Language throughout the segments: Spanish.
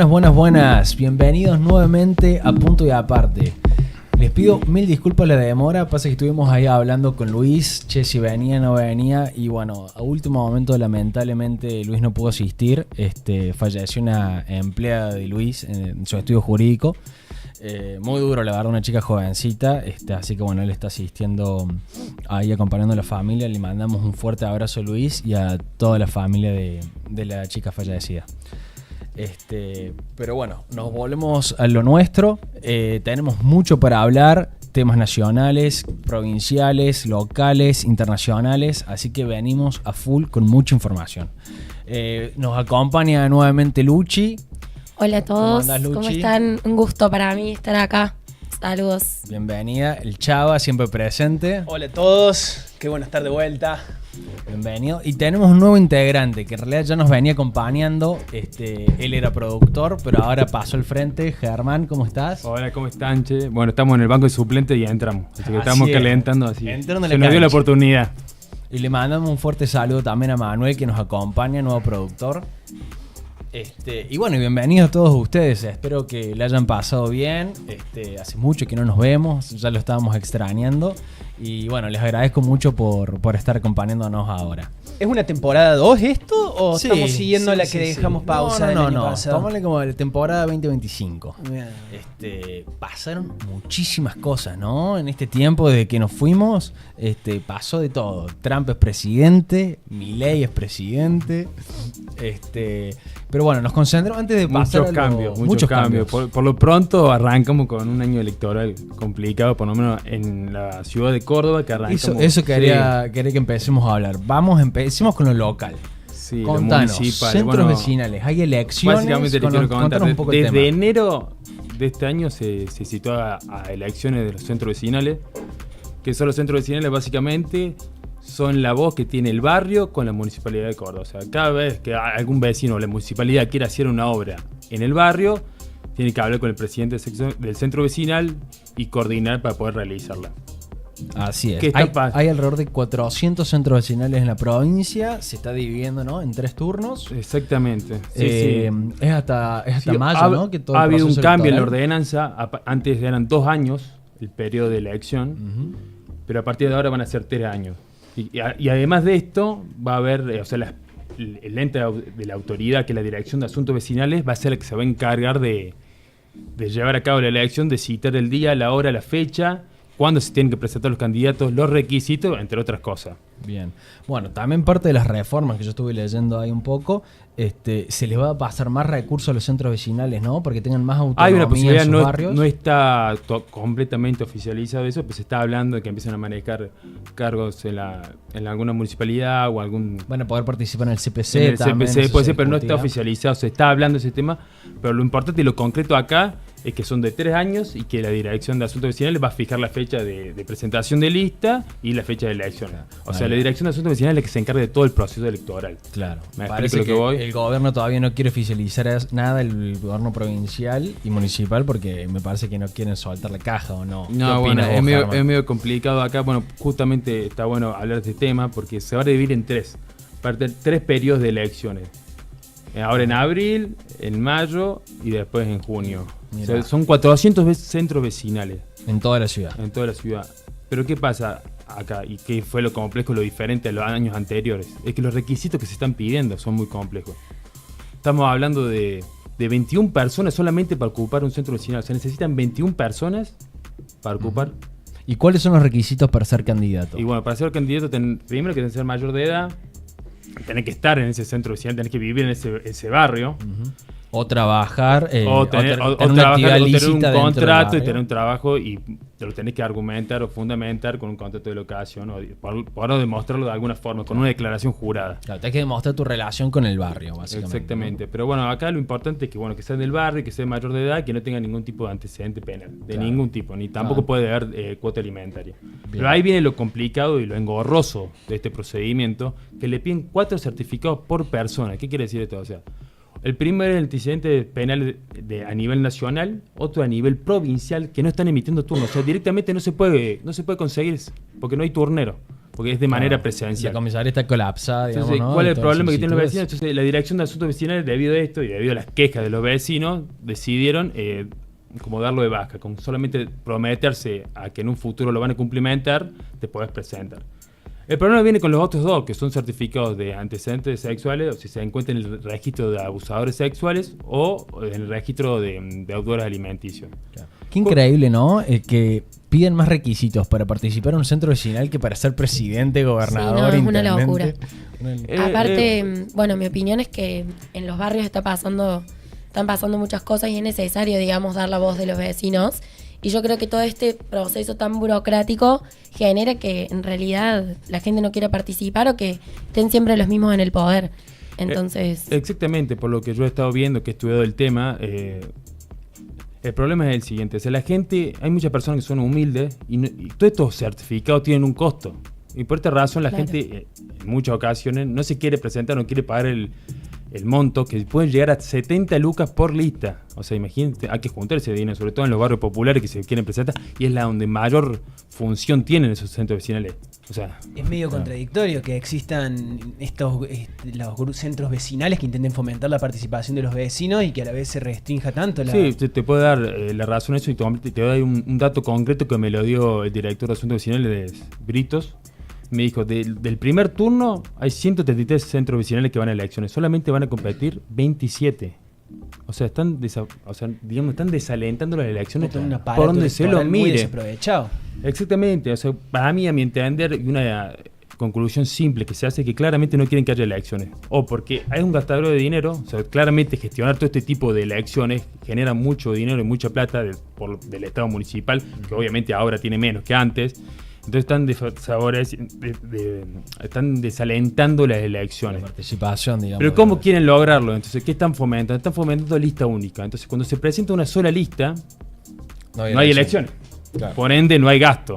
Buenas. Bienvenidos nuevamente a Punto y Aparte. Les pido mil disculpas la demora. Pasa que estuvimos ahí hablando con Luis. Che, si venía, no venía. Y bueno, a último momento, lamentablemente, Luis no pudo asistir. Falleció una empleada de Luis en su estudio jurídico. Muy duro, la verdad, una chica jovencita. Así que bueno, él está asistiendo ahí, acompañando a la familia. Le mandamos un fuerte abrazo a Luis y a toda la familia de la chica fallecida. Pero bueno, nos volvemos a lo nuestro. Tenemos mucho para hablar, temas nacionales, provinciales, locales, internacionales, así que venimos a full con mucha información. Nos acompaña nuevamente Luchi. Hola a todos, ¿Cómo andás, Luchi? ¿Cómo están? Un gusto para mí estar acá. Saludos. Bienvenida, el Chava, siempre presente. Hola a todos, qué bueno estar de vuelta. Bienvenido. Y tenemos un nuevo integrante que en realidad ya nos venía acompañando. Él era productor, pero ahora pasó al frente. Germán, ¿cómo estás? Hola, ¿cómo están, che? Bueno, estamos en el banco de suplentes y ya entramos. Así que estamos calentando así. Se nos dio la oportunidad. Y le mandamos un fuerte saludo también a Manuel, que nos acompaña, nuevo productor. Y bueno, bienvenidos a todos ustedes. Espero que le hayan pasado bien. Hace mucho que no nos vemos, ya lo estábamos extrañando. Y bueno, les agradezco mucho por estar acompañándonos ahora. ¿Es una temporada 2 esto? ¿O Sí, estamos siguiendo sí, la sí, que dejamos sí. pausa del año pasado? Tómale como la temporada 2025. Bien. Pasaron muchísimas cosas, ¿no? En este tiempo desde que nos fuimos, pasó de todo. Trump es presidente, Milei es presidente. Pero bueno, nos concentramos antes de pasar Muchos cambios. Por lo pronto arrancamos con un año electoral complicado, por lo menos en la ciudad de Córdoba, que arrancamos. Eso quería que empecemos a hablar. Empecemos con lo local. Sí, Contanos, lo municipal. centros vecinales, hay elecciones. Básicamente les quiero comentar, un poco el desde tema. enero de este año se citó a elecciones de los centros vecinales, que son los centros vecinales básicamente son la voz que tiene el barrio con la municipalidad de Córdoba. O sea, cada vez que algún vecino o la municipalidad quiere hacer una obra en el barrio, tiene que hablar con el presidente del centro vecinal y coordinar para poder realizarla. Así es. ¿Qué está Hay alrededor de 400 centros vecinales en la provincia. Se está dividiendo, ¿no?, en 3 turnos. Exactamente. Es hasta mayo, ¿no? Que todo ha el habido un proceso cambio en la electoral. ordenanza. Antes eran 2 años el periodo de elección, pero a partir de ahora van a ser 3 años. Y además de esto, va a haber, el ente de la autoridad, que es la Dirección de Asuntos Vecinales, va a ser el que se va a encargar de llevar a cabo la elección, de citar el día, la hora, la fecha, cuándo se tienen que presentar los candidatos, los requisitos, entre otras cosas. Bien. Bueno, también parte de las reformas que yo estuve leyendo ahí un poco, se les va a pasar más recursos a los centros vecinales, ¿no? Porque tengan más autonomía. Hay una posibilidad, en sus barrios. No está completamente oficializado eso, pero se está hablando de que empiezan a manejar cargos en alguna municipalidad o algún... Van a poder participar en el CPC. En el también, CPC eso puede se ser, pero no discutía. está oficializado. Se está hablando de ese tema, pero lo importante y lo concreto acá es que son de 3 años y que la Dirección de Asuntos Vecinales va a fijar la fecha de presentación de lista y la fecha de elección. O sea, la Dirección de Asuntos Vecinales es la que se encarga de todo el proceso electoral. Claro. ¿Me Parece explico lo que voy? el gobierno todavía no quiere oficializar nada, el gobierno provincial y municipal, porque me parece que no quieren soltar la caja, ¿o no? No, ¿Qué bueno, opinas vos, Germán? es medio complicado acá. Bueno, justamente está bueno hablar de este tema porque se va a dividir en 3. Va a haber 3 periodos de elecciones. Ahora en abril, en mayo y después en junio. O sea, son 400 centros vecinales. En toda la ciudad. En toda la ciudad. Pero ¿qué pasa acá? Y qué fue lo complejo, lo diferente a los años anteriores. Es que los requisitos que se están pidiendo son muy complejos. Estamos hablando de 21 personas solamente para ocupar un centro vecinal. O sea, necesitan 21 personas para ocupar. ¿Y cuáles son los requisitos para ser candidato? Y bueno, para ser candidato, primero que tenés que ser mayor de edad, tenés que estar en ese centro vecinal, tenés que vivir en ese barrio. O trabajar, o tener una trabajar, actividad o tener lícita un dentro del contrato y barrio. tener un trabajo y te lo tenés que argumentar o fundamentar con un contrato de locación o por demostrarlo de alguna forma, con una declaración jurada. Claro, tenés que demostrar tu relación con el barrio, básicamente. Exactamente. Pero bueno, acá lo importante es que sean del barrio, que sea mayor de edad, que no tenga ningún tipo de antecedente penal. De Claro. ningún tipo, ni tampoco puede haber cuota alimentaria. Bien. Pero ahí viene lo complicado y lo engorroso de este procedimiento, que le piden 4 certificados por persona. ¿Qué quiere decir esto? O sea, el primero es el antecedente penal a nivel nacional, otro a nivel provincial, que no están emitiendo turnos. O sea, directamente no se puede conseguir porque no hay turnero. porque es de manera La presencial. comisaría está colapsada, digamos, Entonces, ¿no? ¿cuál Y es el todas las problema que tienen los solicitudes. vecinos? Entonces, la Dirección de Asuntos Vecinales, debido a esto y debido a las quejas de los vecinos, decidieron como darlo de baja, con solamente prometerse a que en un futuro lo van a cumplimentar, te podés presentar. El problema viene con los otros dos, que son certificados de antecedentes sexuales, o si se encuentran en el registro de abusadores sexuales o en el registro de deudores alimenticios. Claro. Qué increíble, ¿no? Que piden más requisitos para participar en un centro vecinal que para ser presidente, gobernador, Sí, no, es una intendente. locura. Aparte, bueno, mi opinión es que en los barrios están pasando muchas cosas y es necesario, digamos, dar la voz de los vecinos. Y yo creo que todo este proceso tan burocrático genera que en realidad la gente no quiera participar o que estén siempre los mismos en el poder. Entonces... Exactamente, por lo que yo he estado viendo, que he estudiado el tema, el problema es el siguiente. O sea, la gente, hay muchas personas que son humildes y todos estos certificados tienen un costo. Y por esta razón la gente en muchas ocasiones no se quiere presentar, no quiere pagar el monto, que pueden llegar a 70 lucas por lista. O sea, imagínate, hay que juntar ese dinero, sobre todo en los barrios populares que se quieren presentar, y es la donde mayor función tienen esos centros vecinales. O sea, es medio contradictorio que existan los centros vecinales que intenten fomentar la participación de los vecinos y que a la vez se restrinja tanto la... Sí, te puedo dar la razón a eso y te doy un dato concreto que me lo dio el director de Asuntos Vecinales de Britos. Me dijo, del primer turno hay 133 centros vecinales que van a elecciones. Solamente van a competir 27. O sea, están desalentando las elecciones por donde se lo muy mire. desaprovechado. Exactamente. O sea, para mí, a mi entender, y una conclusión simple que se hace es que claramente no quieren que haya elecciones. O porque hay un gastadero de dinero. O sea, claramente gestionar todo este tipo de elecciones genera mucho dinero y mucha plata del Estado municipal, que obviamente ahora tiene menos que antes. Entonces están desalentando las elecciones. La participación, digamos. Pero ¿cómo quieren lograrlo? Entonces, ¿qué están fomentando? Están fomentando lista única. Entonces, cuando se presenta una sola lista, no hay elecciones. Claro. Por ende, no hay gasto.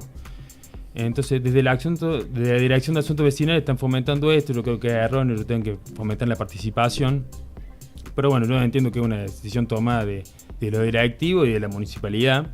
Entonces, desde la Dirección de Asuntos Vecinales están fomentando esto. Yo creo que es erróneo, yo tengo que fomentar la participación. Pero bueno, yo entiendo que es una decisión tomada de los directivos y de la municipalidad.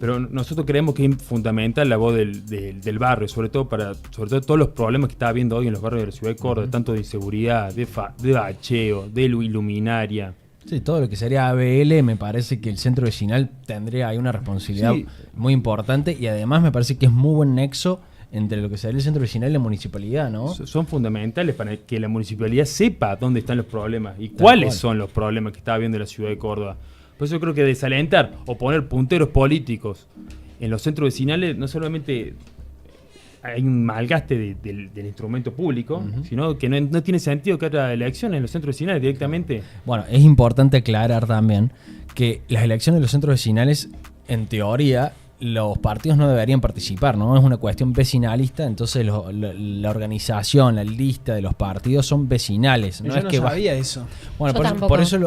Pero nosotros creemos que es fundamental la voz del barrio, sobre todo todos los problemas que está habiendo hoy en los barrios de la ciudad de Córdoba, tanto de inseguridad, de bacheo, de iluminaria. Sí, todo lo que sería ABL, me parece que el centro vecinal tendría ahí una responsabilidad muy importante y además me parece que es muy buen nexo entre lo que sería el centro vecinal y la municipalidad, ¿no? Son fundamentales para que la municipalidad sepa dónde están los problemas y cuáles son los problemas que está habiendo en la ciudad de Córdoba. Por eso yo creo que desalentar o poner punteros políticos en los centros vecinales no solamente hay un malgaste del instrumento público, sino que no tiene sentido que haya elecciones en los centros vecinales directamente. Bueno, es importante aclarar también que las elecciones de los centros vecinales, en teoría, los partidos no deberían participar, ¿no? Es una cuestión vecinalista, entonces la organización, la lista de los partidos son vecinales. Yo no sabía eso. Bueno, Yo por eso lo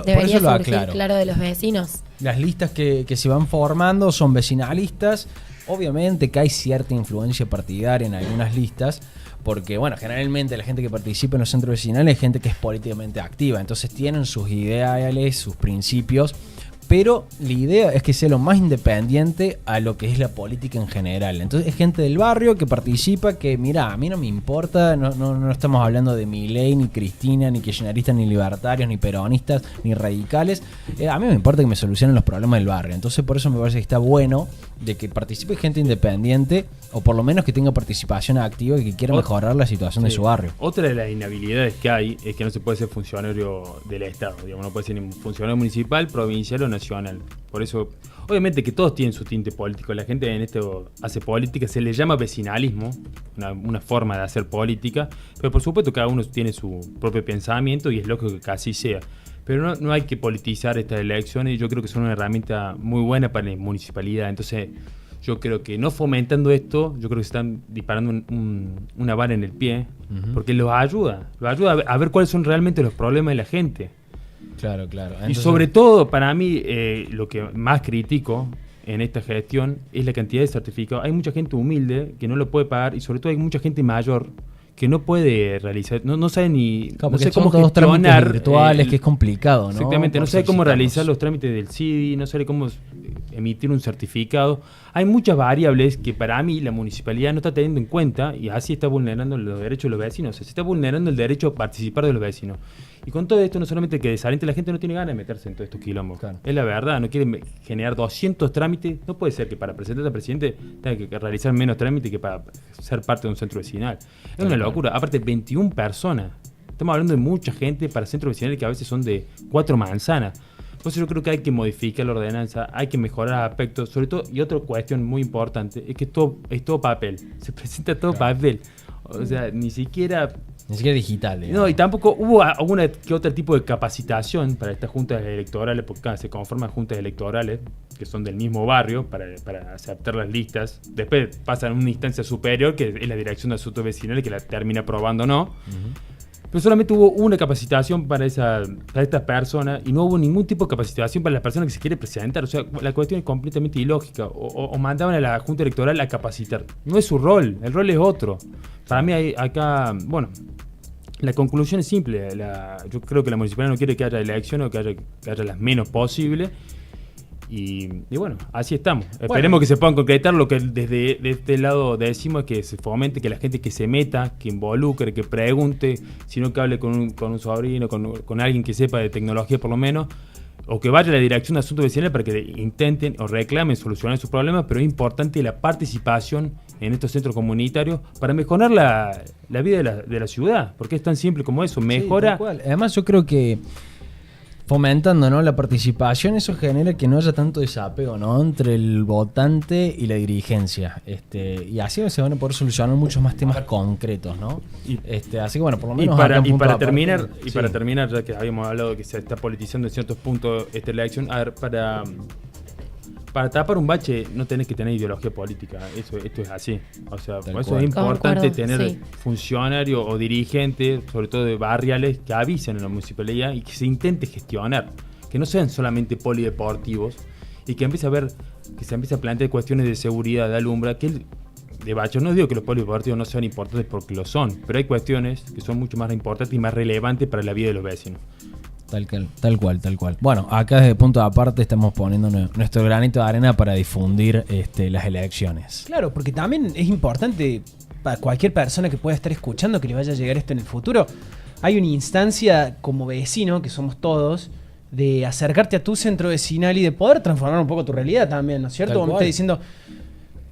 aclaro. Claro, de los vecinos. Las listas que se van formando son vecinalistas. Obviamente que hay cierta influencia partidaria en algunas listas, porque bueno, generalmente la gente que participa en los centros vecinales es gente que es políticamente activa, entonces tienen sus ideales, sus principios. Pero la idea es que sea lo más independiente a lo que es la política en general. Entonces es gente del barrio que participa, que mira, a mí no me importa, no estamos hablando de Milei, ni Cristina, ni kirchneristas, ni libertarios, ni peronistas, ni radicales. A mí me importa que me solucionen los problemas del barrio. Entonces por eso me parece que está bueno de que participe gente independiente, o por lo menos que tenga participación activa y que quiera mejorar la situación de su barrio. Otra de las inhabilidades que hay es que no se puede ser funcionario del Estado, digamos, no puede ser ni funcionario municipal, provincial o nacional. Por eso, obviamente que todos tienen su tinte político, la gente en esto hace política, se le llama vecinalismo, una forma de hacer política, pero por supuesto cada uno tiene su propio pensamiento y es lógico que así sea. Pero no hay que politizar estas elecciones y yo creo que son una herramienta muy buena para la municipalidad. Entonces, yo creo que no fomentando esto, yo creo que se están disparando una bala en el pie, porque los ayuda a ver cuáles son realmente los problemas de la gente. Claro. Entonces, y sobre todo, para mí, lo que más critico en esta gestión es la cantidad de certificados. Hay mucha gente humilde que no lo puede pagar y sobre todo hay mucha gente mayor que no puede realizar, no sabe ni no sé cómo todos trámites gestionar virtuales, que es complicado, ¿no? Exactamente, no sabe cómo realizar los trámites del CIDI, no sabe cómo emitir un certificado. Hay muchas variables que para mí la municipalidad no está teniendo en cuenta y así está vulnerando los derechos de los vecinos. O sea, se está vulnerando el derecho a participar de los vecinos. Y con todo esto, no solamente que desaliente, la gente no tiene ganas de meterse en todos estos quilombos. Claro. Es la verdad, no quiere generar 200 trámites. No puede ser que para presentarte a presidente tenga que realizar menos trámites que para ser parte de un centro vecinal. Es una locura. Aparte, 21 personas. Estamos hablando de mucha gente para centros vecinales que a veces son de 4 manzanas. Por eso yo creo que hay que modificar la ordenanza, hay que mejorar aspectos, sobre todo, y otra cuestión muy importante, es que es todo papel. Se presenta todo papel. O sea, ni siquiera digital, digamos. no, y tampoco hubo alguna que otro tipo de capacitación para estas juntas electorales, porque se conforman juntas electorales que son del mismo barrio para aceptar las listas. Después pasan a una instancia superior, que es la dirección de asuntos vecinales, que la termina aprobando o no. Pero solamente hubo una capacitación para estas personas y no hubo ningún tipo de capacitación para las personas que se quieren presentar. O sea, la cuestión es completamente ilógica. O mandaban a la Junta Electoral a capacitar. No es su rol, el rol es otro. Para mí hay acá, bueno, la conclusión es simple. Yo creo que la municipalidad no quiere que haya elecciones o que haya las menos posibles. Y bueno, así estamos. Esperemos que se puedan concretar. Lo que desde este lado decimos es que se fomente, que la gente que se meta, que involucre, que pregunte, sino que hable con un sobrino, con alguien que sepa de tecnología por lo menos, o que vaya a la dirección de asuntos vecinales para que intenten o reclamen solucionar sus problemas. Pero es importante la participación en estos centros comunitarios para mejorar la vida de la ciudad, porque es tan simple como eso, mejora. Sí, tal cual. Además yo creo que fomentando, ¿no?, la participación, eso genera que no haya tanto desapego, ¿no?, entre el votante y la dirigencia. Y así se van a poder solucionar muchos más temas concretos, ¿no? Así que bueno, por lo menos para aparte, terminar, sí. para terminar, ya que habíamos hablado de que se está politizando en ciertos puntos esta elección, a ver, para tapar un bache no tenés que tener ideología política, esto es así. O sea, por eso cual. es importante Concuerdo, tener sí. funcionarios o dirigentes, sobre todo de barriales, que avisen en la municipalidad y que se intente gestionar, que no sean solamente polideportivos y que se empiece a plantear cuestiones de seguridad, de alumbra, de bache. No digo que los polideportivos no sean importantes porque lo son, pero hay cuestiones que son mucho más importantes y más relevantes para la vida de los vecinos. Tal cual. Bueno, acá desde Punto de Aparte estamos poniendo nuestro granito de arena para difundir las elecciones. Claro, porque también es importante para cualquier persona que pueda estar escuchando que le vaya a llegar esto en el futuro. Hay una instancia como vecino, que somos todos, de acercarte a tu centro vecinal y de poder transformar un poco tu realidad también, ¿no es cierto? Vos me estás diciendo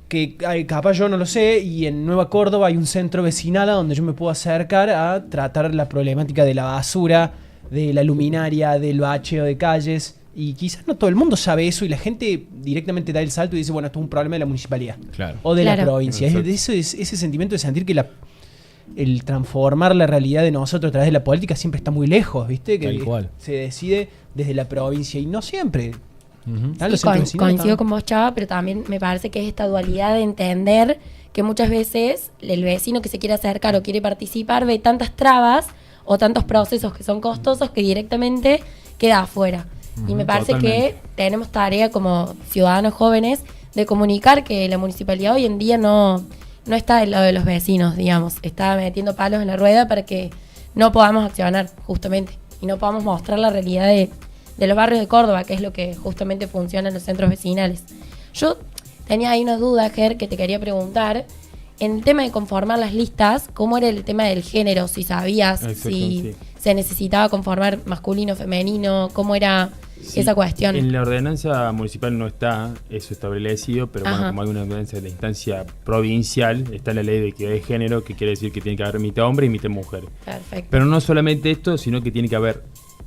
que capaz yo no lo sé y en Nueva Córdoba hay un centro vecinal a donde yo me puedo acercar a tratar la problemática de la basura, de la luminaria, del bacheo de calles, y quizás no todo el mundo sabe eso y la gente directamente da el salto y dice, bueno, esto es un problema de la municipalidad o de la provincia. Es ese sentimiento de sentir que el transformar la realidad de nosotros a través de la política siempre está muy lejos, ¿viste? Que se decide desde la provincia y no siempre. Coincido con vos, Chava, pero también me parece que es esta dualidad de entender que muchas veces el vecino que se quiere acercar o quiere participar ve tantas trabas o tantos procesos que son costosos que directamente queda afuera. Y me parece que tenemos tarea como ciudadanos jóvenes de comunicar que la municipalidad hoy en día no está del lado de los vecinos, digamos. Está metiendo palos en la rueda para que no podamos accionar, justamente. Y no podamos mostrar la realidad de los barrios de Córdoba, que es lo que justamente funciona en los centros vecinales. Yo tenía ahí una duda, Ger, que te quería preguntar. En el tema de conformar las listas, ¿cómo era el tema del género? Si sabías, si se necesitaba conformar masculino, femenino, ¿cómo era esa cuestión? En la ordenanza municipal no está eso establecido, pero bueno, como hay una ordenanza de la instancia provincial, está la ley de equidad de género, que quiere decir que tiene que haber mitad hombre y mitad mujer. Perfecto. Pero no solamente esto, sino que tiene que haber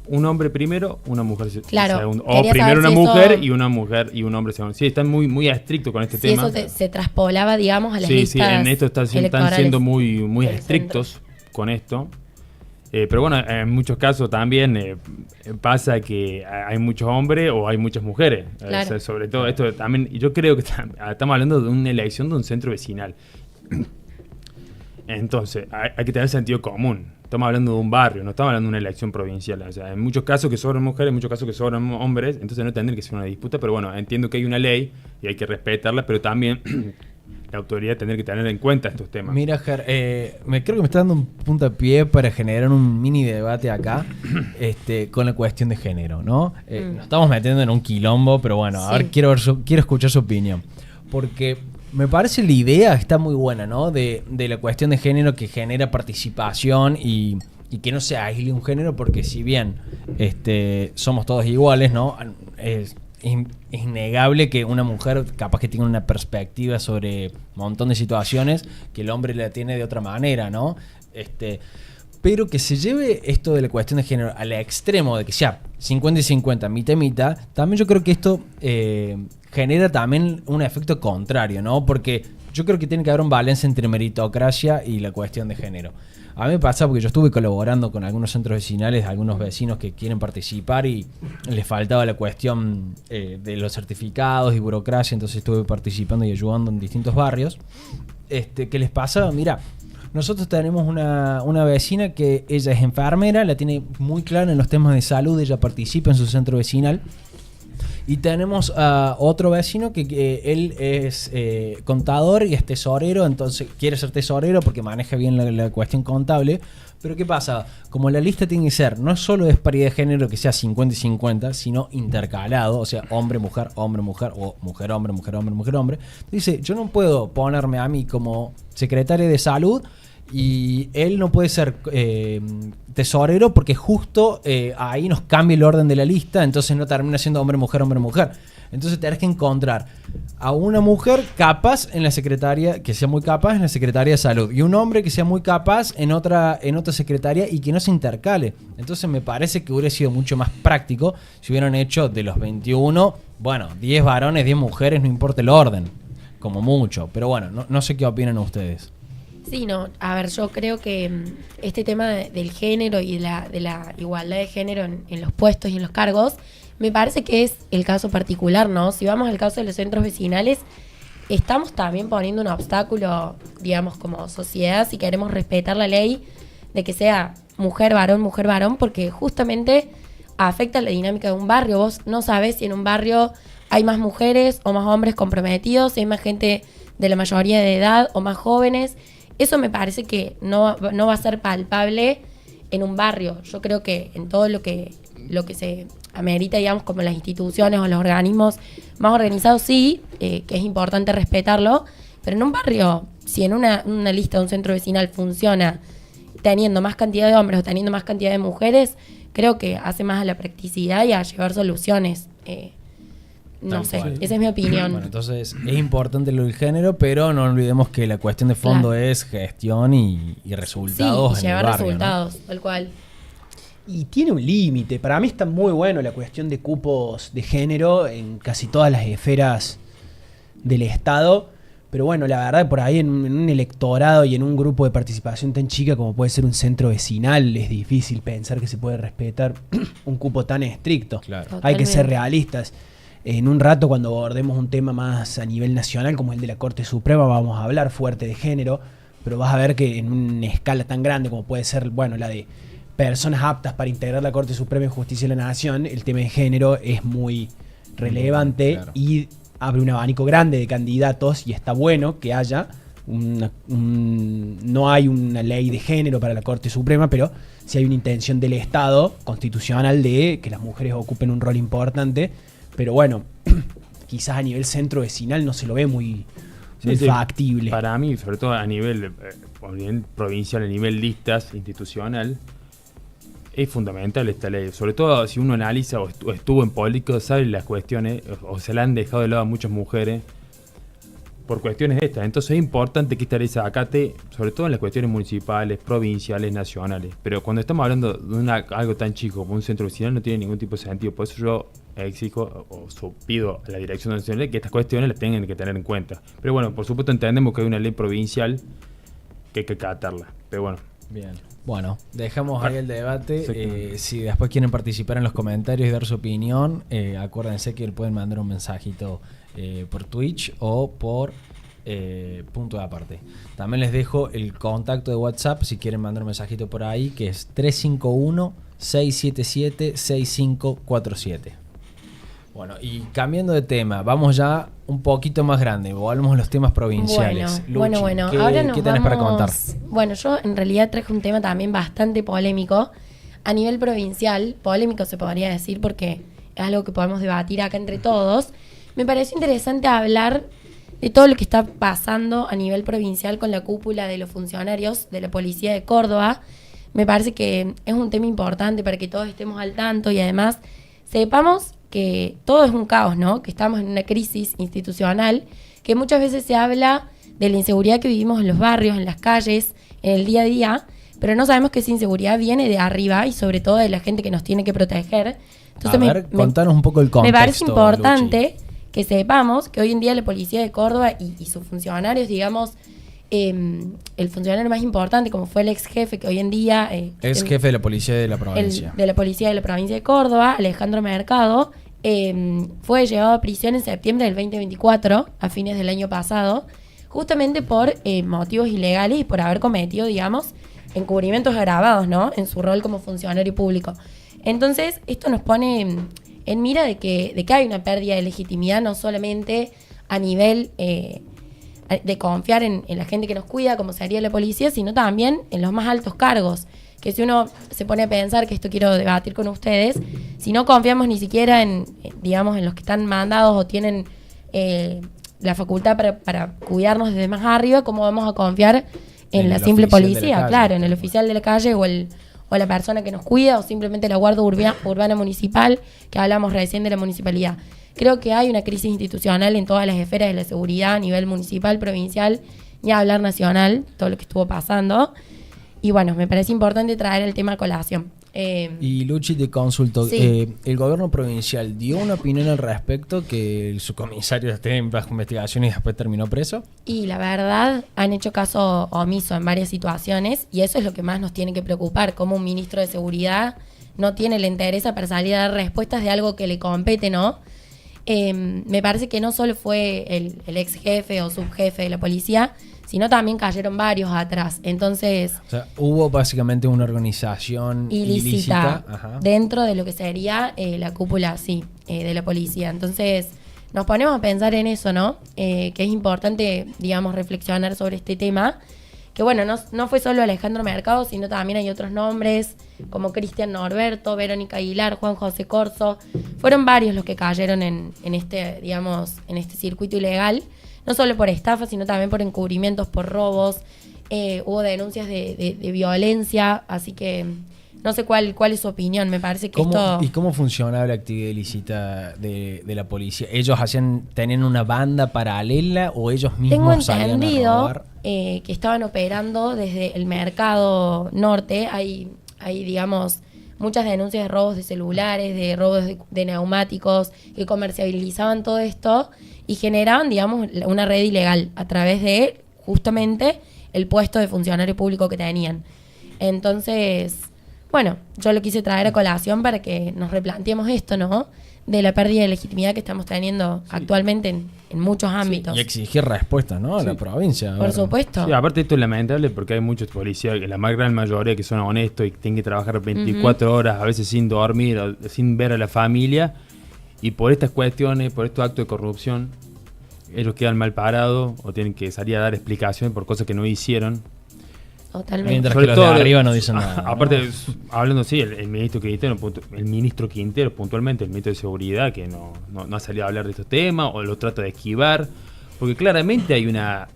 un hombre primero, una mujer segundo. O Quería primero una si mujer y una mujer y un hombre segundo. Sí, están muy estrictos con este tema. Si eso se traspolaba, digamos, a las listas. Sí, en esto están siendo muy del estrictos centro. con esto. Pero bueno, en muchos casos también pasa que hay muchos hombres o hay muchas mujeres. Claro. O sea, sobre todo esto también, yo creo que estamos hablando de una elección de un centro vecinal. Entonces, hay que tener sentido común. Estamos hablando de un barrio, no estamos hablando de una elección provincial. O sea, en muchos casos que sobran mujeres, en muchos casos que sobran hombres, entonces no tendría que ser una disputa, pero bueno, entiendo que hay una ley y hay que respetarla, pero también la autoridad tener que tener en cuenta estos temas. Mira, Ger, creo que me está dando un puntapié para generar un mini debate acá con la cuestión de género, ¿no? Nos estamos metiendo en un quilombo, pero bueno, a Sí. ver, quiero escuchar su opinión. Porque me parece la idea está muy buena, ¿no? De la cuestión de género que genera participación y que no se aísle un género, porque si bien somos todos iguales, ¿no? Es innegable que una mujer capaz que tiene una perspectiva sobre un montón de situaciones que el hombre la tiene de otra manera, ¿no? Pero que se lleve esto de la cuestión de género al extremo de que sea 50 y 50, mitad y mitad, también yo creo que esto genera también un efecto contrario, ¿no? Porque yo creo que tiene que haber un balance entre meritocracia y la cuestión de género. A mí me pasa porque yo estuve colaborando con algunos centros vecinales, algunos vecinos que quieren participar y les faltaba la cuestión de los certificados y burocracia, entonces estuve participando y ayudando en distintos barrios. ¿Qué les pasa? Mira, nosotros tenemos una vecina que ella es enfermera, la tiene muy clara en los temas de salud, ella participa en su centro vecinal. Y tenemos a otro vecino que él es contador y es tesorero, entonces quiere ser tesorero porque maneja bien la cuestión contable. Pero ¿qué pasa? Como la lista tiene que ser no solo de paridad de género que sea 50 y 50, sino intercalado, o sea, hombre, mujer, o mujer, hombre, mujer, hombre, mujer, hombre. Dice, yo no puedo ponerme a mí como secretario de salud y él no puede ser tesorero porque justo ahí nos cambia el orden de la lista, entonces no termina siendo hombre, mujer, hombre, mujer. Entonces tenés que encontrar a una mujer capaz en la secretaria, que sea muy capaz en la Secretaría de Salud, y un hombre que sea muy capaz en otra secretaria y que no se intercale. Entonces me parece que hubiera sido mucho más práctico si hubieran hecho de los 21, bueno, 10 varones, 10 mujeres, no importa el orden, como mucho. Pero bueno, no sé qué opinan ustedes. Sí, no, a ver, yo creo que este tema del género y de la igualdad de género en los puestos y en los cargos, me parece que es el caso particular, ¿no? Si vamos al caso de los centros vecinales, estamos también poniendo un obstáculo, digamos, como sociedad, si queremos respetar la ley, de que sea mujer, varón, porque justamente afecta la dinámica de un barrio. Vos no sabés si en un barrio hay más mujeres o más hombres comprometidos, si hay más gente de la mayoría de edad o más jóvenes. Eso me parece que no va a ser palpable en un barrio. Yo creo que en todo lo que se amerita, digamos, como las instituciones o los organismos más organizados, sí, que es importante respetarlo, pero en un barrio, si en una lista de un centro vecinal funciona teniendo más cantidad de hombres o teniendo más cantidad de mujeres, creo que hace más a la practicidad y a llevar soluciones. No sé, esa es mi opinión. Bueno, entonces es importante lo del género, pero no olvidemos que la cuestión de fondo es gestión y resultados. Sí, y en el llevar barrio, resultados, ¿no? tal cual. Y tiene un límite. Para mí está muy bueno la cuestión de cupos de género en casi todas las esferas del Estado. Pero bueno, la verdad, por ahí en un electorado y en un grupo de participación tan chica como puede ser un centro vecinal, es difícil pensar que se puede respetar un cupo tan estricto. Claro. Hay que ser Totalmente. realistas. En un rato, cuando abordemos un tema más a nivel nacional, como el de la Corte Suprema, vamos a hablar fuerte de género, pero vas a ver que en una escala tan grande como puede ser, bueno, la de personas aptas para integrar la Corte Suprema en Justicia de la Nación, el tema de género es muy relevante, Claro. y abre un abanico grande de candidatos, y está bueno que haya no hay una ley de género para la Corte Suprema, pero sí hay una intención del Estado constitucional de que las mujeres ocupen un rol importante. Pero bueno, quizás a nivel centro vecinal no se lo ve muy factible. Para mí, sobre todo a nivel provincial, a nivel listas institucional, es fundamental esta ley. Sobre todo si uno analiza o estuvo en política, sabe las cuestiones, o se la han dejado de lado a muchas mujeres por cuestiones estas. Entonces es importante que esta ley se acate, sobre todo en las cuestiones municipales, provinciales, nacionales. Pero cuando estamos hablando de algo tan chico como un centro vecinal, no tiene ningún tipo de sentido. Por eso yo exijo o pido a la Dirección Nacional que estas cuestiones las tengan que tener en cuenta. Pero bueno, por supuesto entendemos que hay una ley provincial que hay que acatarla. Pero bueno. Bien. Bueno, dejamos ahí el debate. Si después quieren participar en los comentarios y dar su opinión, acuérdense que pueden mandar un mensajito por Twitch o por punto de aparte. También les dejo el contacto de WhatsApp si quieren mandar un mensajito por ahí, que es 351-677-6547. Bueno, y cambiando de tema, vamos ya un poquito más grande, volvemos a los temas provinciales. Bueno, Luchi, ¿qué, ahora nos qué tenés para contar? Bueno, yo en realidad traje un tema también bastante polémico. A nivel provincial, polémico se podría decir porque es algo que podemos debatir acá entre todos. Me pareció interesante hablar de todo lo que está pasando a nivel provincial con la cúpula de los funcionarios de la Policía de Córdoba. Me parece que es un tema importante para que todos estemos al tanto y además sepamos que todo es un caos, ¿no? Que estamos en una crisis institucional, que muchas veces se habla de la inseguridad que vivimos en los barrios, en las calles, en el día a día, pero no sabemos que esa inseguridad viene de arriba y sobre todo de la gente que nos tiene que proteger. Entonces contanos un poco el contexto. Me parece importante, Luchi, que sepamos que hoy en día la Policía de Córdoba y sus funcionarios, digamos, el funcionario más importante, como fue el ex jefe, que hoy en día... ex jefe de la policía de la provincia. De la Policía de la provincia de Córdoba, Alejandro Mercado, fue llevado a prisión en septiembre del 2024, a fines del año pasado, justamente por motivos ilegales y por haber cometido, digamos, encubrimientos agravados, ¿no? En su rol como funcionario público. Entonces, esto nos pone en mira de que hay una pérdida de legitimidad, no solamente a nivel de confiar en la gente que nos cuida, como sería la policía, sino también en los más altos cargos. Que si uno se pone a pensar, que esto quiero debatir con ustedes, si no confiamos ni siquiera digamos, en los que están mandados o tienen la facultad para cuidarnos desde más arriba, ¿cómo vamos a confiar en la simple policía? Claro, en el oficial de la calle o la persona que nos cuida, o simplemente la Guardia Urbana Municipal, que hablamos recién de la municipalidad. Creo que hay una crisis institucional en todas las esferas de la seguridad, a nivel municipal, provincial, ni a hablar nacional, todo lo que estuvo pasando. Y bueno, me parece importante traer el tema a colación. Y Luchi, te consulto, Sí. ¿el gobierno provincial dio una opinión al respecto, que el subcomisario esté en bajo investigación y después terminó preso? Y la verdad, han hecho caso omiso en varias situaciones, y eso es lo que más nos tiene que preocupar, como un ministro de seguridad no tiene la interés para salir a dar respuestas de algo que le compete, ¿no? Me parece que no solo fue el ex jefe o subjefe de la policía, sino también cayeron varios atrás. Entonces, O sea, hubo básicamente una organización ilícita ajá, dentro de lo que sería la cúpula, sí, de la policía. Entonces, nos ponemos a pensar en eso, ¿no? Que es importante, digamos, reflexionar sobre este tema. Que bueno, no fue solo Alejandro Mercado, sino también hay otros nombres, como Cristian Norberto, Verónica Aguilar, Juan José Corso. Fueron varios los que cayeron en este, digamos, en este circuito ilegal. No solo por estafa, sino también por encubrimientos, por robos. Hubo denuncias de violencia, así que no sé cuál es su opinión. Me parece que esto... ¿Y cómo funcionaba la actividad ilícita de la policía? ¿Ellos tenían una banda paralela o ellos mismos Tengo salían a entendido robar? Que estaban operando desde el mercado norte. Hay, digamos, muchas denuncias de robos de celulares, de robos de neumáticos, que comercializaban todo esto y generaban, digamos, una red ilegal a través de justamente el puesto de funcionario público que tenían. Entonces, bueno, yo lo quise traer a colación para que nos replanteemos esto, ¿no? De la pérdida de legitimidad que estamos teniendo actualmente en muchos ámbitos. Y exigir respuestas, ¿no? A la provincia. Por supuesto. Sí, aparte esto es lamentable porque hay muchos policías, la más gran mayoría, que son honestos y tienen que trabajar 24 horas, a veces sin dormir, o sin ver a la familia, y por estas cuestiones, por estos actos de corrupción, ellos quedan mal parados o tienen que salir a dar explicaciones por cosas que no hicieron. Totalmente. Mientras Sobre que los de todo, arriba no dicen nada, ¿no? Aparte, hablando así, el ministro Quintero puntualmente, el ministro de Seguridad, que no ha salido a hablar de estos temas o lo trata de esquivar, porque claramente hay una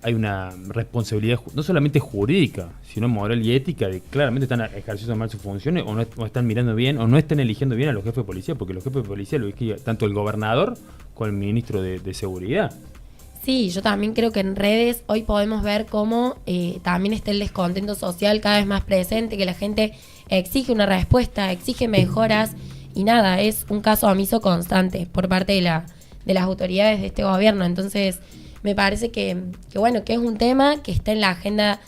responsabilidad no solamente jurídica, sino moral y ética, de claramente están ejerciendo mal sus funciones o no están mirando bien o no están eligiendo bien a los jefes de policía, porque los jefes de policía lo elige tanto el gobernador como el ministro de Seguridad. Sí, yo también creo que en redes hoy podemos ver cómo también está el descontento social cada vez más presente, que la gente exige una respuesta, exige mejoras y nada, es un caso omiso constante por parte de las autoridades de este gobierno. Entonces, me parece que bueno, que es un tema que está en la agenda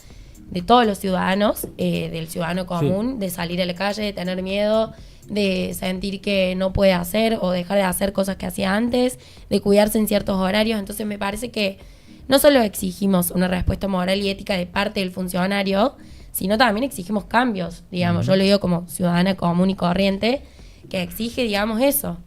de todos los ciudadanos, del ciudadano común, de salir a la calle, de tener miedo, de sentir que no puede hacer o dejar de hacer cosas que hacía antes, de cuidarse en ciertos horarios. Entonces me parece que no solo exigimos una respuesta moral y ética de parte del funcionario, sino también exigimos cambios, digamos. Yo lo digo como ciudadana común y corriente, que exige, digamos, eso.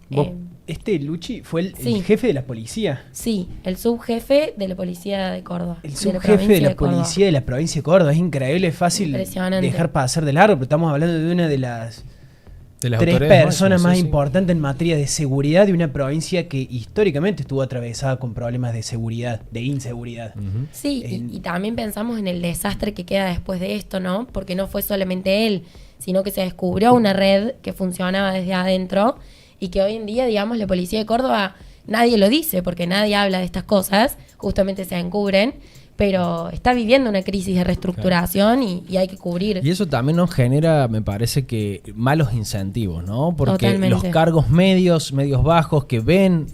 Luchi fue el Sí. jefe de la policía. Sí, el subjefe de la policía de Córdoba. El de la subjefe de provincia la Córdoba. policía de la provincia de Córdoba. Es increíble, es fácil Impresionante. dejar pasar de largo, pero estamos hablando de una de las De las 3 autoridades personas máximas, más sí, sí. importantes en materia de seguridad de una provincia que históricamente estuvo atravesada con problemas de seguridad, de inseguridad. Ujú. Sí, y también pensamos en el desastre que queda después de esto, ¿no? Porque no fue solamente él, sino que se descubrió una red que funcionaba desde adentro y que hoy en día, digamos, la policía de Córdoba, nadie lo dice porque nadie habla de estas cosas, justamente se encubren, pero está viviendo una crisis de reestructuración y hay que cubrir. Y eso también nos genera, me parece que, malos incentivos, ¿no? Porque Totalmente. los cargos medios bajos que ven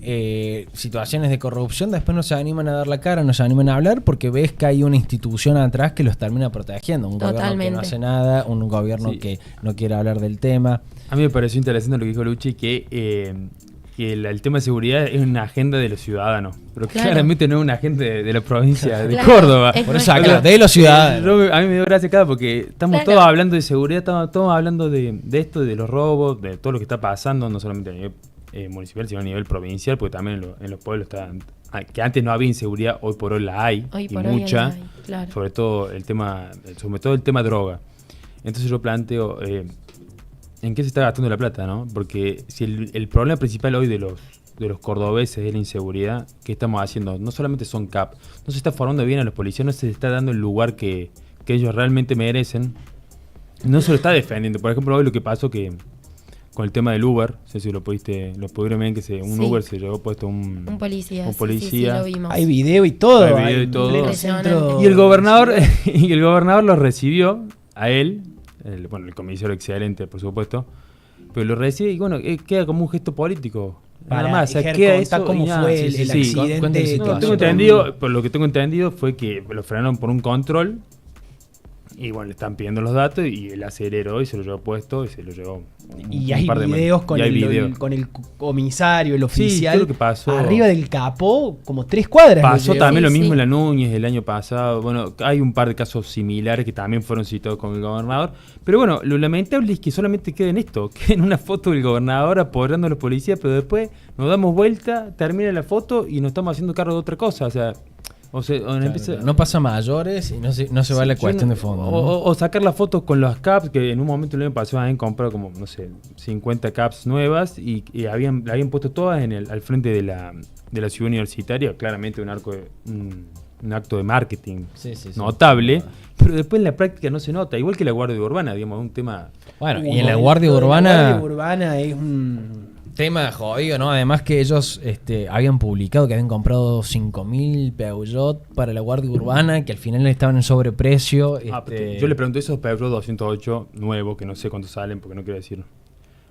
situaciones de corrupción, después no se animan a dar la cara, no se animan a hablar, porque ves que hay una institución atrás que los termina protegiendo. Un gobierno que Totalmente. no hace nada, un gobierno Sí. que no quiere hablar del tema. A mí me pareció interesante lo que dijo Luchi, que el tema de seguridad es una agenda de los ciudadanos, pero Claro. claramente no es una agenda de la provincia de Claro, Córdoba. es Por eso nuestra. acá, de los ciudadanos. A mí me dio gracia acá porque estamos Claro. todos hablando de seguridad, estamos todos hablando de esto, de los robos, de todo lo que está pasando, no solamente a nivel municipal, sino a nivel provincial, porque también en los pueblos que antes no había inseguridad, hoy por hoy la hay, Hoy y por hoy mucha, la hay, claro. sobre todo el tema droga. Entonces yo planteo, ¿en qué se está gastando la plata, no? Porque si el problema principal hoy de los cordobeses es la inseguridad, ¿qué estamos haciendo? No solamente son CAP, no se está formando bien a los policías, no se les está dando el lugar que ellos realmente merecen, no se lo está defendiendo. Por ejemplo, hoy lo que pasó que con el tema del Uber, no sé si lo pudieron ver, que un Sí. Uber se llevó puesto un policía. un sí, policía. sí, lo vimos. Hay video y todo. Hay video y en todo. pleno Impresionante. centro Y el gobernador de ciudad. y el gobernador lo recibió a él, el comisario excelente, por supuesto, pero lo recibe y bueno, queda como un gesto político. Nada Para, más, o sea, Iker, queda contá eso cómo y nada. fue Sí, el sí, sí. accidente. cuenten No, situación. tengo entendido, por lo que tengo entendido fue que lo frenaron por un control y bueno, le están pidiendo los datos y él aceleró y se lo llevó puesto y se lo llevó Y hay videos con, con el comisario, el oficial, todo lo que pasó. arriba del capó, como 3 cuadras. Pasó lo también Sí, lo mismo sí. en la Núñez el año pasado. Bueno, hay un par de casos similares que también fueron citados con el gobernador. Pero bueno, lo lamentable es que solamente queda en esto. Queda en una foto del gobernador apoderando a los policías, pero después nos damos vuelta, termina la foto y nos estamos haciendo cargo de otra cosa. Claro, no pasa mayores y no se va a la cuestión de fondo, ¿no? O sacar las fotos con las caps, que en un momento el año pasado habían comprado como, no sé, 50 caps nuevas y la habían puesto todas al frente de la ciudad universitaria. Claramente un acto de marketing Sí, sí, sí. notable, pero después en la práctica no se nota. Igual que la Guardia Urbana, digamos, un tema... Bueno, y en la Guardia Urbana... La Guardia Urbana es un... Tema jodido, ¿no? Además que ellos habían publicado que habían comprado 5.000 Peugeot para la Guardia Urbana, que al final estaban en sobreprecio. Yo le pregunté esos Peugeot 208 nuevos, que no sé cuántos salen, porque no quiero decir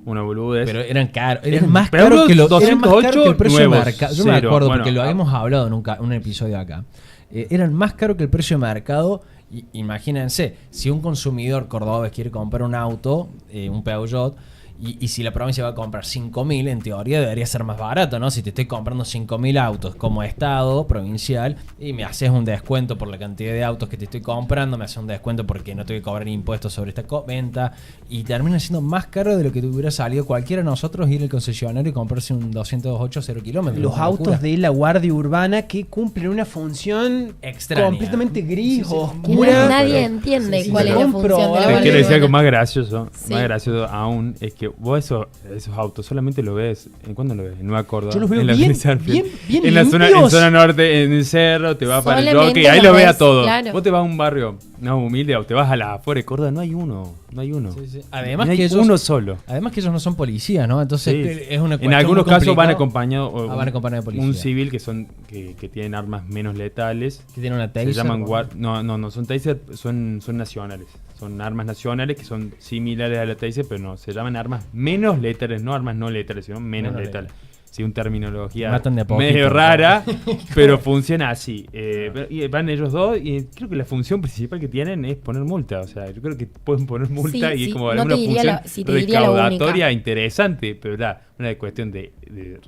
una boludez. Pero eran caros. Eran Eran más Peugeot caros que los 208 que el precio nuevos, de mercado. Yo me cero. acuerdo Bueno, porque lo habíamos hablado en un episodio acá. Eran más caros que el precio de mercado. Y, imagínense, si un consumidor cordobés quiere comprar un auto, un Peugeot, y si la provincia va a comprar 5.000, en teoría debería ser más barato, ¿no? Si te estoy comprando 5.000 autos como Estado provincial y me haces un descuento por la cantidad de autos que te estoy comprando, me haces un descuento porque no tengo que cobrar impuestos sobre esta venta, y termina siendo más caro de lo que te hubiera salido cualquiera de nosotros ir al concesionario y comprarse un 208 0 kilómetros. Los Una autos locura. de la Guardia Urbana que cumplen una función Extraña. completamente gris, Que oscura. nadie pero- entiende sí, sí, cuál sí. es la función de la Comprobable. Te Guardia quiero decir algo Urbana. más gracioso aún, es que vos esos autos solamente lo ves, ¿en cuándo lo ves? En Nueva Córdoba. Yo los veo en la bien- Avenida Arfield. bien en la zona, limpios. norte, en el cerro, te vas para el Solamente bloque, ahí los lo ves a ves, todo. claro. Vos te vas a un barrio no humilde o te vas a la afuera de Córdoba, no hay uno. Sí, sí. Además No hay que ellos, uno solo. Además que ellos no son policías, ¿no? Entonces Sí. es una En cuestión algunos muy casos van complicada. acompañados Van acompañados de policía. un civil que tienen armas menos letales. Que tiene una Se taser. llaman no son taser, son nacionales. Son armas nacionales que son similares a la taser, pero no, se llaman armas menos letales, no armas no letales, sino menos Menos letales. Sí, una terminología Matan de a poquito, medio ¿no? rara, pero funciona así. Y van ellos dos y creo que la función principal que tienen es poner multa. O sea, yo creo que pueden poner multa Sí, y es sí, como no alguna te diría función si te diría la recaudatoria única. interesante, pero una cuestión de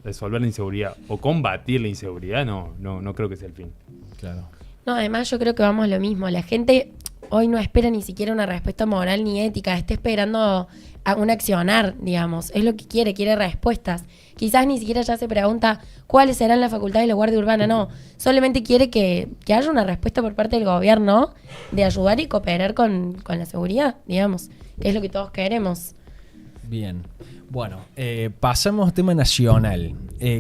resolver la inseguridad o combatir la inseguridad, no creo que sea el fin. Claro. No, además yo creo que vamos a lo mismo. La gente, hoy no espera ni siquiera una respuesta moral ni ética, está esperando a un accionar, digamos. Es lo que quiere respuestas. Quizás ni siquiera ya se pregunta cuáles serán las facultades de la Guardia Urbana, no. Solamente quiere que haya una respuesta por parte del gobierno de ayudar y cooperar con la seguridad, digamos, que es lo que todos queremos. Bien. Bueno, pasamos a tema nacional.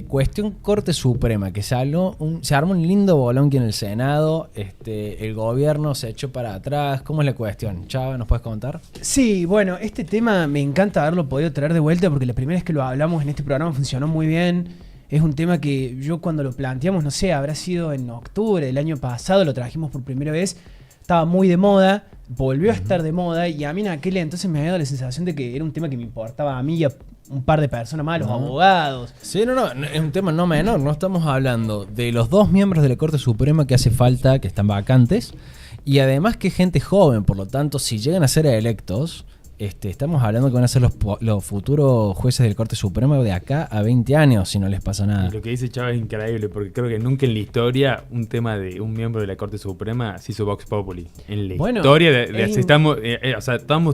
Cuestión Corte Suprema, que se armó un lindo bolonqui en el Senado. El gobierno se echó para atrás. ¿Cómo es la cuestión? Chava, ¿nos puedes contar? Sí, bueno, este tema me encanta haberlo podido traer de vuelta porque la primera vez que lo hablamos en este programa funcionó muy bien. Es un tema que yo cuando lo planteamos, no sé, habrá sido en octubre del año pasado, lo trajimos por primera vez. Estaba muy de moda, volvió a estar de moda y a mí en aquel entonces me había dado la sensación de que era un tema que me importaba a mí y a un par de personas más, los abogados. Sí, no, es un tema no menor. No estamos hablando de los 2 miembros de la Corte Suprema que hace falta, que están vacantes, y además que es gente joven. Por lo tanto, si llegan a ser electos, estamos hablando que van a ser los futuros jueces de la Corte Suprema de acá a 20 años, si no les pasa nada. Y lo que dice Chava es increíble, porque creo que nunca en la historia un tema de un miembro de la Corte Suprema se hizo Vox Populi. En la historia estamos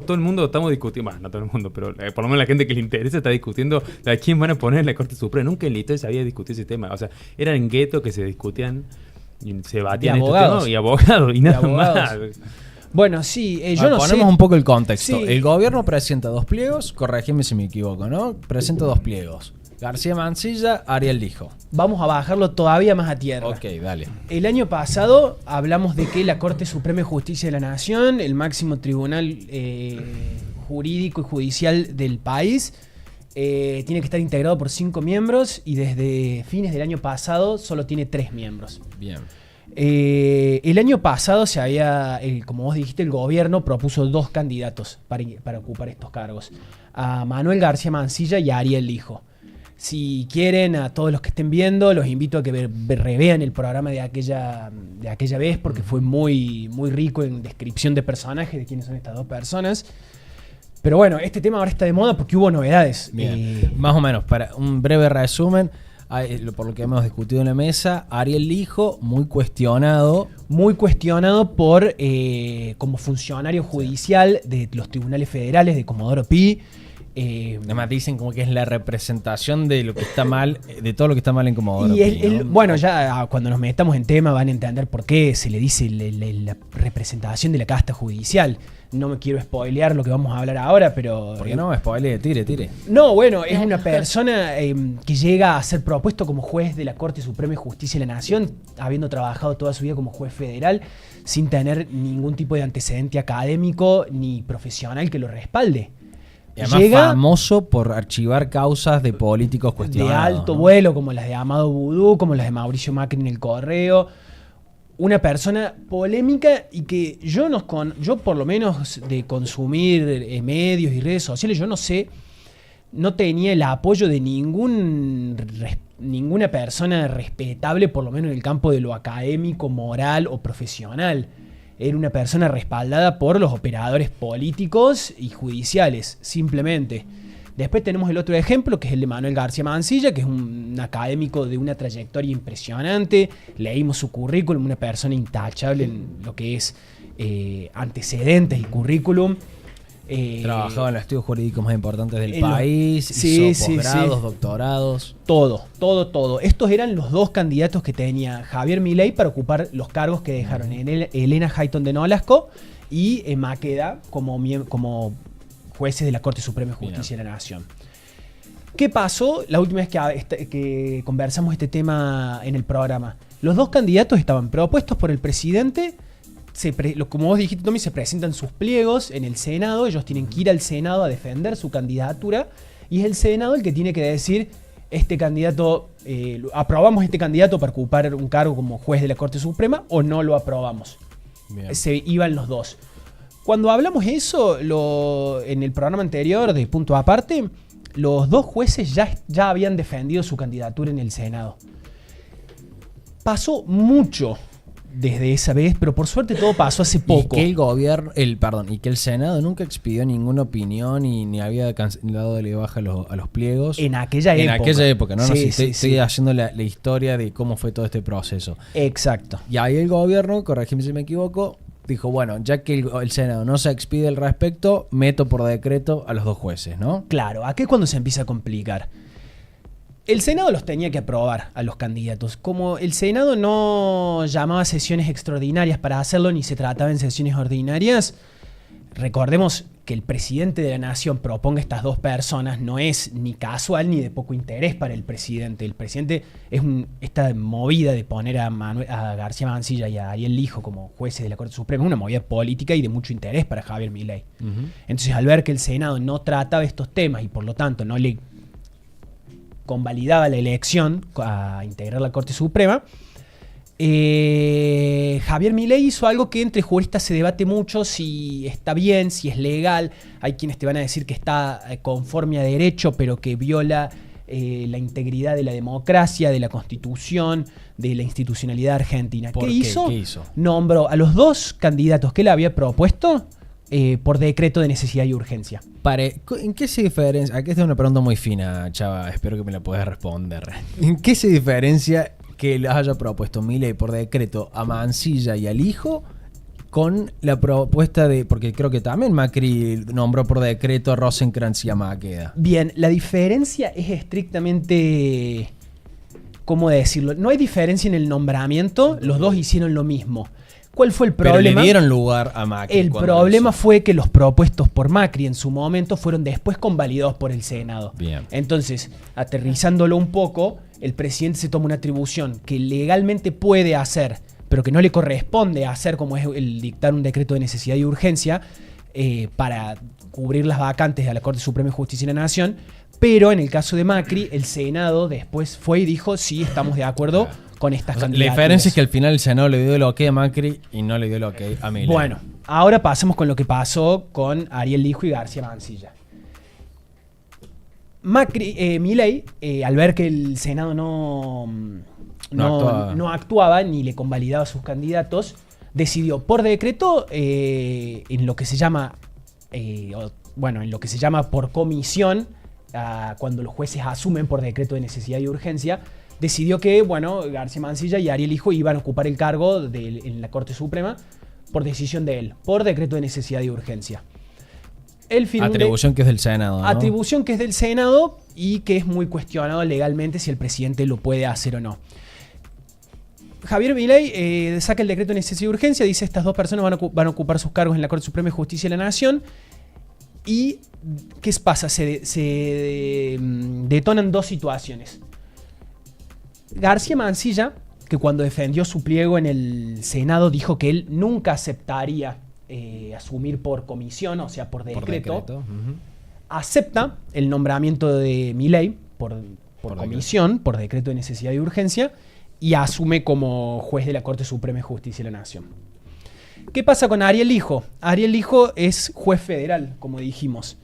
todo el mundo estamos discutiendo, bueno, no todo el mundo, pero por lo menos la gente que le interesa está discutiendo a quién van a poner en la Corte Suprema. Nunca en la historia se había discutido ese tema. O sea, eran guetos que se discutían y se batían estos temas y abogados y nada más. Bueno, sí, yo no sé. Ponemos un poco el contexto. Sí. El gobierno presenta 2 pliegos, corregime si me equivoco, ¿no? Presenta 2 pliegos. García Mansilla, Ariel Lijo. Vamos a bajarlo todavía más a tierra. Ok, dale. El año pasado hablamos de que la Corte Suprema de Justicia de la Nación, el máximo tribunal jurídico y judicial del país, tiene que estar integrado por 5 miembros y desde fines del año pasado solo tiene 3 miembros. Bien. El año pasado como vos dijiste, el gobierno propuso 2 candidatos para ocupar estos cargos. A Manuel García Mansilla y a Ariel Lijo. Si quieren, a todos los que estén viendo, los invito a que revean el programa de aquella vez, porque fue muy, muy rico en descripción de personajes, de quiénes son estas 2 personas. Pero bueno, este tema ahora está de moda porque hubo novedades. Bien. Más o menos, para un breve resumen, por lo que hemos discutido en la mesa, Ariel Lijo, muy cuestionado. Muy cuestionado por como funcionario judicial de los tribunales federales de Comodoro Pi. Además dicen como que es la representación de lo que está mal, de todo lo que está mal en Comodoro Y Pi, ¿no? bueno, ya cuando nos metamos en tema van a entender por qué se le dice la representación de la casta judicial. No me quiero spoilear lo que vamos a hablar ahora, pero... ¿Por qué no? Spoiler, tire. No, bueno, es una persona que llega a ser propuesto como juez de la Corte Suprema de Justicia de la Nación, habiendo trabajado toda su vida como juez federal, sin tener ningún tipo de antecedente académico ni profesional que lo respalde. Y además famoso por archivar causas de políticos cuestionados. De alto vuelo, como las de Amado Boudou, como las de Mauricio Macri en El Correo. Una persona polémica y que yo por lo menos de consumir medios y redes sociales, yo no tenía el apoyo de ninguna persona respetable, por lo menos en el campo de lo académico, moral o profesional. Era una persona respaldada por los operadores políticos y judiciales, simplemente. Después tenemos el otro ejemplo, que es el de Manuel García Mansilla, que es un académico de una trayectoria impresionante. Leímos su currículum, una persona intachable en lo que es antecedentes y currículum. Trabajaba en los estudios jurídicos más importantes del país, hizo posgrados, doctorados. Todo. Estos eran los 2 candidatos que tenía Javier Milei para ocupar los cargos que dejaron Elena Hayton de Nolasco y Maqueda como jueces de la Corte Suprema de Justicia de la Nación. ¿Qué pasó la última vez que conversamos este tema en el programa? Los 2 candidatos estaban propuestos por el presidente. Como vos dijiste, Tommy, se presentan sus pliegos en el Senado. Ellos tienen que ir al Senado a defender su candidatura. Y es el Senado el que tiene que decir: este candidato, aprobamos este candidato para ocupar un cargo como juez de la Corte Suprema o no lo aprobamos. Bien. Se iban los 2. Cuando hablamos eso en el programa anterior de Punto Aparte, los 2 jueces ya habían defendido su candidatura en el Senado. Pasó mucho desde esa vez, pero por suerte todo pasó hace poco. Y que el Senado nunca expidió ninguna opinión y ni había dado de baja a los pliegos. En aquella época, ¿no? Estoy haciendo la historia de cómo fue todo este proceso. Exacto. Y ahí el gobierno, corregime si me equivoco, dijo, bueno, ya que el Senado no se expide al respecto, meto por decreto a los 2 jueces, ¿no? Claro, aquí es cuando se empieza a complicar. El Senado los tenía que aprobar a los candidatos. Como el Senado no llamaba sesiones extraordinarias para hacerlo, ni se trataba en sesiones ordinarias, recordemos que el presidente de la nación proponga estas 2 personas no es ni casual ni de poco interés para el presidente. El presidente es esta movida de poner a García Mansilla y a Ariel Lijo como jueces de la Corte Suprema, es una movida política y de mucho interés para Javier Milei. Entonces, al ver que el Senado no trataba estos temas y por lo tanto no le convalidaba la elección a integrar la Corte Suprema, Javier Milei hizo algo que entre juristas se debate mucho si está bien, si es legal. Hay quienes te van a decir que está conforme a derecho, pero que viola la integridad de la democracia, de la Constitución, de la institucionalidad argentina. ¿Qué hizo? ¿Qué hizo? Nombró a los 2 candidatos que él había propuesto por decreto de necesidad y urgencia. ¿En qué se diferencia? Aquí está una pregunta muy fina, Chava, espero que me la puedas responder. ¿En qué se diferencia que le haya propuesto Milei por decreto a Mansilla y al Hijo con la propuesta de... Porque creo que también Macri nombró por decreto a Rosenkrantz y a Maqueda. Bien, la diferencia es estrictamente... ¿Cómo decirlo? No hay diferencia en el nombramiento, los 2 hicieron lo mismo. ¿Cuál fue el problema? Pero le dieron lugar a Macri. El problema fue que los propuestos por Macri en su momento fueron después convalidados por el Senado. Bien. Entonces, aterrizándolo un poco, el presidente se toma una atribución que legalmente puede hacer, pero que no le corresponde hacer, como es el dictar un decreto de necesidad y urgencia para cubrir las vacantes de la Corte Suprema de Justicia de la Nación. Pero en el caso de Macri, el Senado después fue y dijo, sí, estamos de acuerdo con estas candidaturas. La diferencia es que al final el Senado le dio el ok a Macri y no le dio el ok a Milei. Bueno, ahora pasemos con lo que pasó con Ariel Lijo y García Mansilla. Milei, al ver que el Senado no actuaba ni le convalidaba a sus candidatos, decidió por decreto en lo que se llama por comisión, cuando los jueces asumen por decreto de necesidad y urgencia, decidió que García Mansilla y Ariel Lijo iban a ocupar el cargo en la Corte Suprema por decisión de él, por decreto de necesidad y urgencia. Atribución que es del Senado, ¿no? Atribución que es del Senado y que es muy cuestionado legalmente si el presidente lo puede hacer o no. Javier Milei saca el decreto de necesidad y urgencia, dice estas 2 personas van a ocupar sus cargos en la Corte Suprema de Justicia de la Nación. ¿Y qué pasa? Se detonan 2 situaciones. García Mansilla, que cuando defendió su pliego en el Senado dijo que él nunca aceptaría asumir por comisión, o sea, por decreto. Acepta el nombramiento de Milei por comisión, por decreto de necesidad y urgencia, y asume como juez de la Corte Suprema de Justicia de la Nación. ¿Qué pasa con Ariel Lijo? Ariel Lijo es juez federal, como dijimos.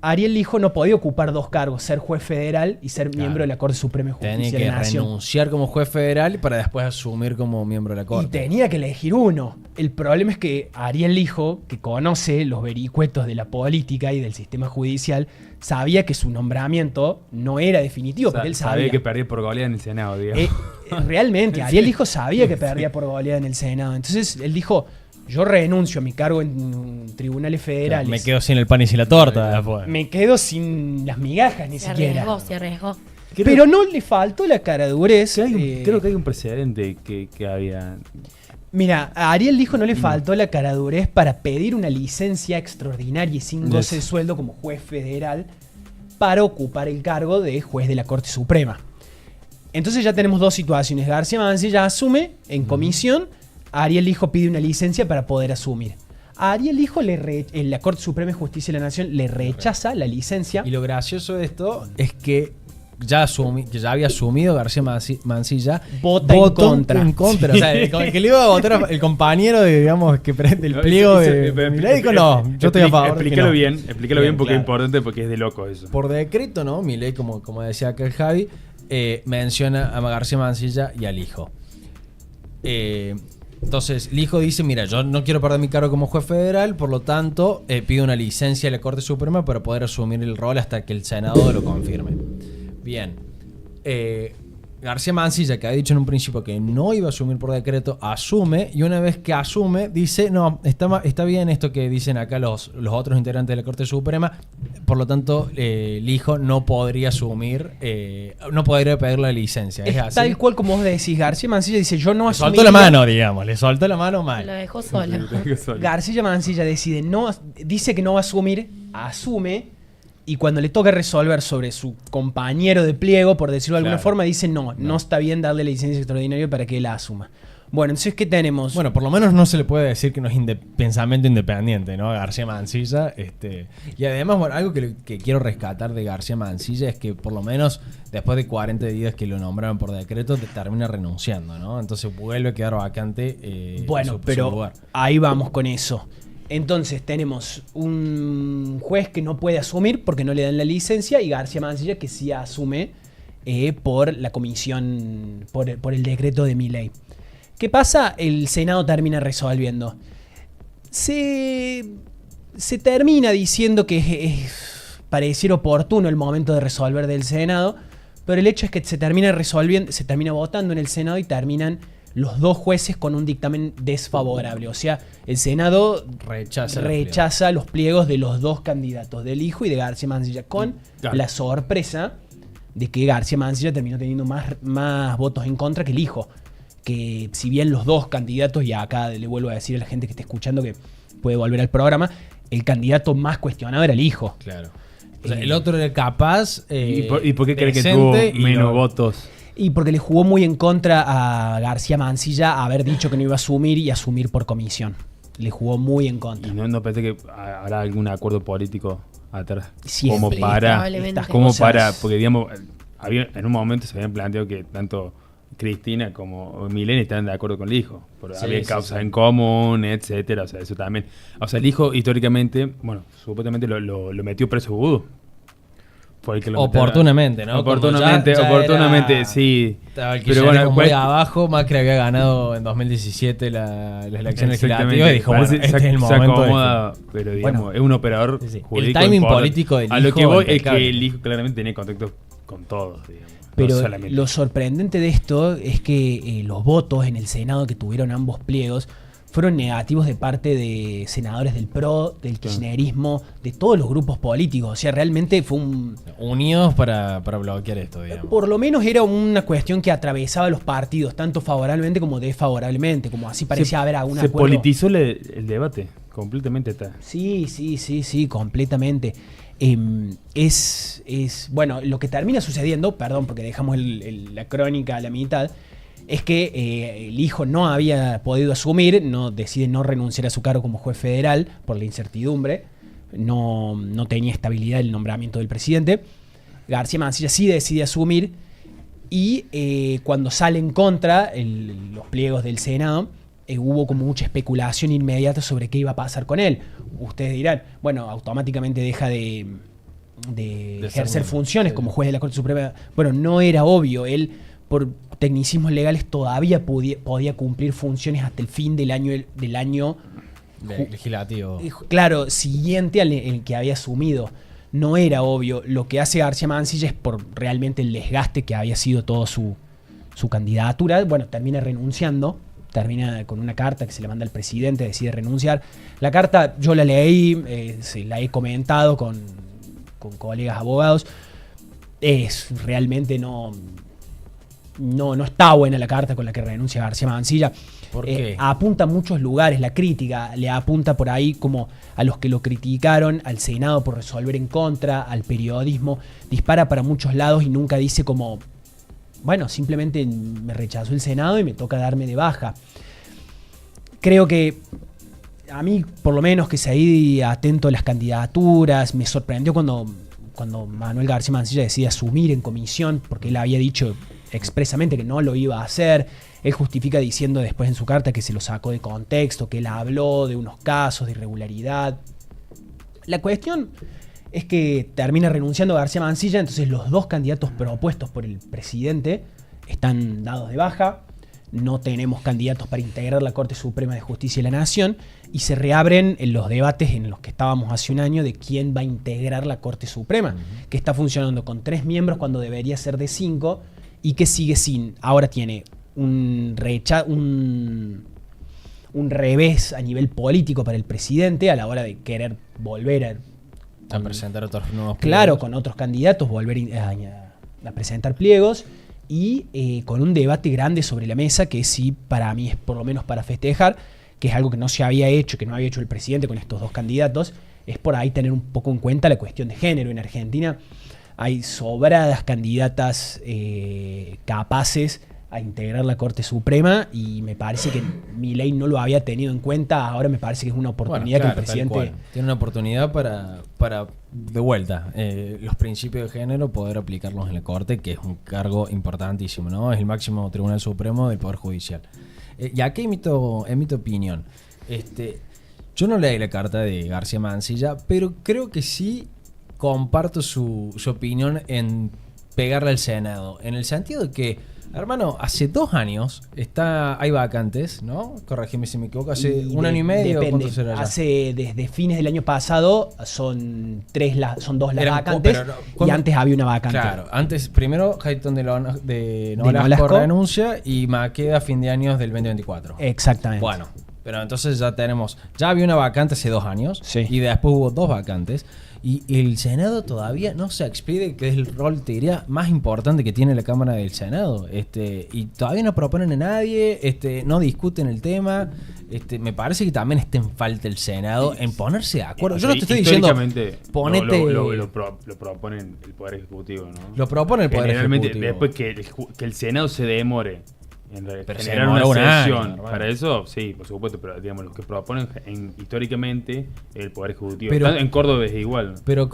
Ariel Lijo no podía ocupar 2 cargos, ser juez federal y ser miembro de la Corte Suprema de Justicia de la Nación. Tenía que renunciar como juez federal para después asumir como miembro de la Corte. Y tenía que elegir uno. El problema es que Ariel Lijo, que conoce los vericuetos de la política y del sistema judicial, sabía que su nombramiento no era definitivo, porque él sabía que perdía por goleada en el Senado, digamos. Realmente, Ariel Lijo sabía que perdía por goleada en el Senado. Entonces él dijo... Yo renuncio a mi cargo en tribunales federales. Me quedo sin el pan y sin la torta después. Me quedo sin las migajas ni siquiera. Se arriesgó. Pero no le faltó la caradurez. Creo que hay un precedente que había... Mira, a Ariel Lijo no le faltó la caradurez para pedir una licencia extraordinaria y sin goce de sueldo como juez federal para ocupar el cargo de juez de la Corte Suprema. Entonces ya tenemos 2 situaciones. García Mansilla asume en comisión. Ariel Lijo pide una licencia para poder asumir. A Ariel Lijo en la Corte Suprema de Justicia de la Nación le rechaza la licencia. Y lo gracioso de esto es que ya había asumido García Mansilla, votó en contra. O sea, con el que le iba a votar el compañero del pliego de Milei dijo no, yo estoy a favor. Explícalo bien porque es importante, porque es de loco eso. Por decreto, ¿no? Milei, como decía acá el Javi, menciona a García Mansilla y al hijo. Entonces, Lijo dice, mira, yo no quiero perder mi cargo como juez federal, por lo tanto, pido una licencia a la Corte Suprema para poder asumir el rol hasta que el Senado lo confirme. Bien. García Mansilla, que ha dicho en un principio que no iba a asumir por decreto, asume, y una vez que asume, dice, no, está bien esto que dicen acá los otros integrantes de la Corte Suprema, por lo tanto, el hijo no podría asumir, no podría pedir la licencia. ¿Es así? Tal cual como vos decís, García Mansilla dice, yo no Le asumiría... soltó la mano, digamos, le soltó la mano Lo mal. dejó solo. García Mansilla dice que no va a asumir, asume, y cuando le toca resolver sobre su compañero de pliego, por decirlo de alguna Claro. forma, dice no está bien darle la licencia extraordinaria para que él la asuma. Bueno, entonces, ¿qué tenemos? Bueno, por lo menos no se le puede decir que no es pensamiento independiente, ¿no? García Mansilla. Y además, bueno, algo que quiero rescatar de García Mansilla es que por lo menos después de 40 días que lo nombraron por decreto, termina renunciando, ¿no? Entonces vuelve a quedar vacante Bueno, su pero lugar. ahí vamos con eso. Entonces tenemos un juez que no puede asumir porque no le dan la licencia y García Mansilla que sí asume por la comisión, por el decreto de Milei. ¿Qué pasa? El Senado termina resolviendo. Se termina diciendo que pareciera oportuno el momento de resolver del Senado, pero el hecho es que se termina resolviendo, se termina votando en el Senado y terminan los dos jueces con un dictamen desfavorable. O sea, el Senado rechaza los pliegos de los dos candidatos, del hijo y de García Mansilla, con la sorpresa de que García Mansilla terminó teniendo más votos en contra que el hijo. Que si bien los dos candidatos, y acá le vuelvo a decir a la gente que está escuchando que puede volver al programa, el candidato más cuestionado era el hijo. Claro. O sea, el otro era capaz. ¿Y por qué cree que tuvo menos votos? Y porque le jugó muy en contra a García Mansilla haber dicho que no iba a asumir y asumir por comisión. Le jugó muy en contra. ¿Y no pensé que habrá algún acuerdo político atrás? Siempre, como para, porque digamos, en un momento se habían planteado que tanto Cristina como Milei estaban de acuerdo con el hijo. Había causas en común, etcétera. O sea, eso también. O sea, el hijo históricamente, bueno, supuestamente lo metió preso Vudú. Fue el que lo oportunamente, ¿no? Oportunamente, sí. Pero bueno, muy abajo, Macri había ganado en 2017 las elecciones legislativas y dijo, bueno, este es el momento acomoda, pero digamos, es un operador jurídico. El timing político del hijo. A lo que voy es que el hijo claramente tenía contacto con todos, digamos. Pero lo sorprendente de esto es que los votos en el Senado que tuvieron ambos pliegos fueron negativos de parte de senadores del PRO, del kirchnerismo, de todos los grupos políticos. O sea, realmente fue unidos para bloquear esto, digamos. Por lo menos era una cuestión que atravesaba los partidos, tanto favorablemente como desfavorablemente, como así parecía haber algún acuerdo. Se politizó el debate, completamente está. Sí, completamente. Bueno, lo que termina sucediendo, perdón porque dejamos la crónica a la mitad, es que el hijo no había podido asumir, decide no renunciar a su cargo como juez federal por la incertidumbre, no tenía estabilidad el nombramiento del presidente. García Mansilla sí decide asumir y cuando sale en contra los pliegos del Senado, hubo como mucha especulación inmediata sobre qué iba a pasar con él. Ustedes dirán, bueno, automáticamente deja de ejercer funciones como juez de la Corte Suprema. Bueno, no era obvio. Él, por tecnicismos legales, todavía podía cumplir funciones hasta el fin del año legislativo. Claro, siguiente al que había asumido. No era obvio. Lo que hace García Mansilla es por realmente el desgaste que había sido toda su candidatura. Bueno, termina renunciando. Termina con una carta que se le manda al presidente, decide renunciar. La carta yo la leí, la he comentado con colegas abogados. Realmente no está buena la carta con la que renuncia García Mansilla. ¿Por qué? Apunta a muchos lugares, la crítica le apunta por ahí como a los que lo criticaron, al Senado por resolver en contra, al periodismo, dispara para muchos lados y nunca dice como, bueno, simplemente me rechazó el Senado y me toca darme de baja. Creo que a mí, por lo menos, que seguí atento a las candidaturas, me sorprendió cuando Manuel García Mansilla decide asumir en comisión, porque él había dicho expresamente que no lo iba a hacer. Él justifica diciendo después en su carta que se lo sacó de contexto, que él habló de unos casos de irregularidad. La cuestión es que termina renunciando García Mansilla, entonces los dos candidatos propuestos por el presidente están dados de baja. No tenemos candidatos para integrar la Corte Suprema de Justicia de la Nación y se reabren los debates en los que estábamos hace un año de quién va a integrar la Corte Suprema, que está funcionando con 3 miembros cuando debería ser de 5 y que sigue ahora tiene un revés a nivel político para el presidente a la hora de querer volver a presentar otros nuevos pliegos. Claro, pliegos. Con otros candidatos, volver a presentar pliegos y con un debate grande sobre la mesa que sí, para mí es por lo menos para festejar, que es algo que no se había hecho, que no había hecho el presidente con estos dos candidatos, es por ahí tener un poco en cuenta la cuestión de género. En Argentina hay sobradas candidatas capaces a integrar la Corte Suprema y me parece que Milei no lo había tenido en cuenta. Ahora me parece que es una oportunidad que el presidente tiene una oportunidad para de vuelta los principios de género poder aplicarlos en la Corte, que es un cargo importantísimo, ¿no? Es el máximo Tribunal Supremo del Poder Judicial. Y aquí emito opinión. Yo no leí la carta de García Mansilla, pero creo que sí comparto su opinión en pegarle al Senado, en el sentido de que, hermano, hace 2 años hay vacantes, ¿no? Corregime si me equivoco, hace un año y medio. Depende. Será Desde fines del año pasado son 2 las vacantes, pero, y antes había una vacante. Claro, antes primero Hayton de Nolasco renuncia y Maqueda a fin de año del 2024. Exactamente. Bueno, pero entonces ya había una vacante hace 2 años, sí, y después hubo 2 vacantes. Y el Senado todavía no se expide, que es el rol, te diría, más importante que tiene la Cámara del Senado. Y todavía no proponen a nadie, no discuten el tema. Me parece que también está en falta el Senado en ponerse de acuerdo. Yo no te estoy diciendo, ponete... Lo proponen el Poder Ejecutivo, ¿no? Lo propone el Poder Ejecutivo. Después que el Senado se demore pero generar una sesión para eso, sí, por supuesto, pero digamos, lo que proponen históricamente el Poder Ejecutivo. Pero, en Córdoba es igual. Pero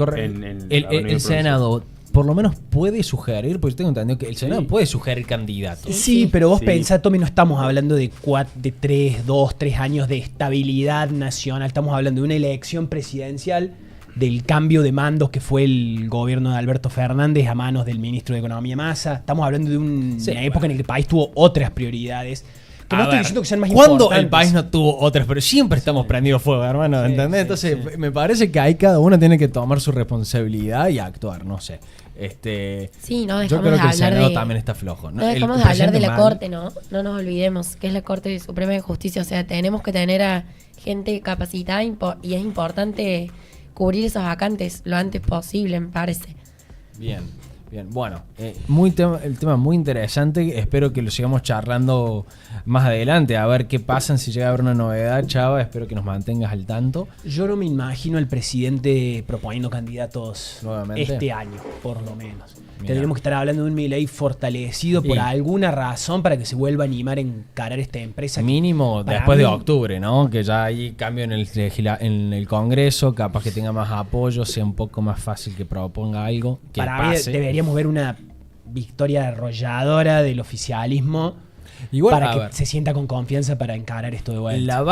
el Senado por lo menos puede sugerir, porque yo tengo entendido que el Senado puede sugerir candidatos. Sí, pero vos pensás, Tommy, no estamos hablando de 3 años de estabilidad nacional, estamos hablando de una elección presidencial, del cambio de mandos que fue el gobierno de Alberto Fernández a manos del ministro de Economía Massa. Estamos hablando de una época en la que el país tuvo otras prioridades. Que no estoy diciendo que sean más importantes. ¿Cuándo el país no tuvo otras? Pero siempre estamos prendidos fuego, hermano, ¿entendés? Entonces, me parece que ahí cada uno tiene que tomar su responsabilidad y actuar, no sé. Sí, no dejamos yo creo de que el hablar Senado también está flojo. No dejamos de hablar de la Corte, ¿no? No nos olvidemos que es la Corte Suprema de Justicia. O sea, tenemos que tener a gente capacitada y es importante cubrir esos vacantes lo antes posible, me parece. Bien. Bueno, el tema muy interesante. Espero que lo sigamos charlando más adelante. A ver qué pasa, si llega a haber una novedad, Chava. Espero que nos mantengas al tanto. Yo no me imagino al presidente proponiendo candidatos nuevamente este año, por lo menos. Tendríamos que estar hablando de un Milei fortalecido por alguna razón para que se vuelva a animar a encarar esta empresa. Mínimo después de octubre, ¿no? Que ya hay cambio en el Congreso, capaz que tenga más apoyo, sea un poco más fácil que proponga algo. Que para mí deberíamos ver una victoria arrolladora del oficialismo. Igual, para que se sienta con confianza para encarar esto de vuelta.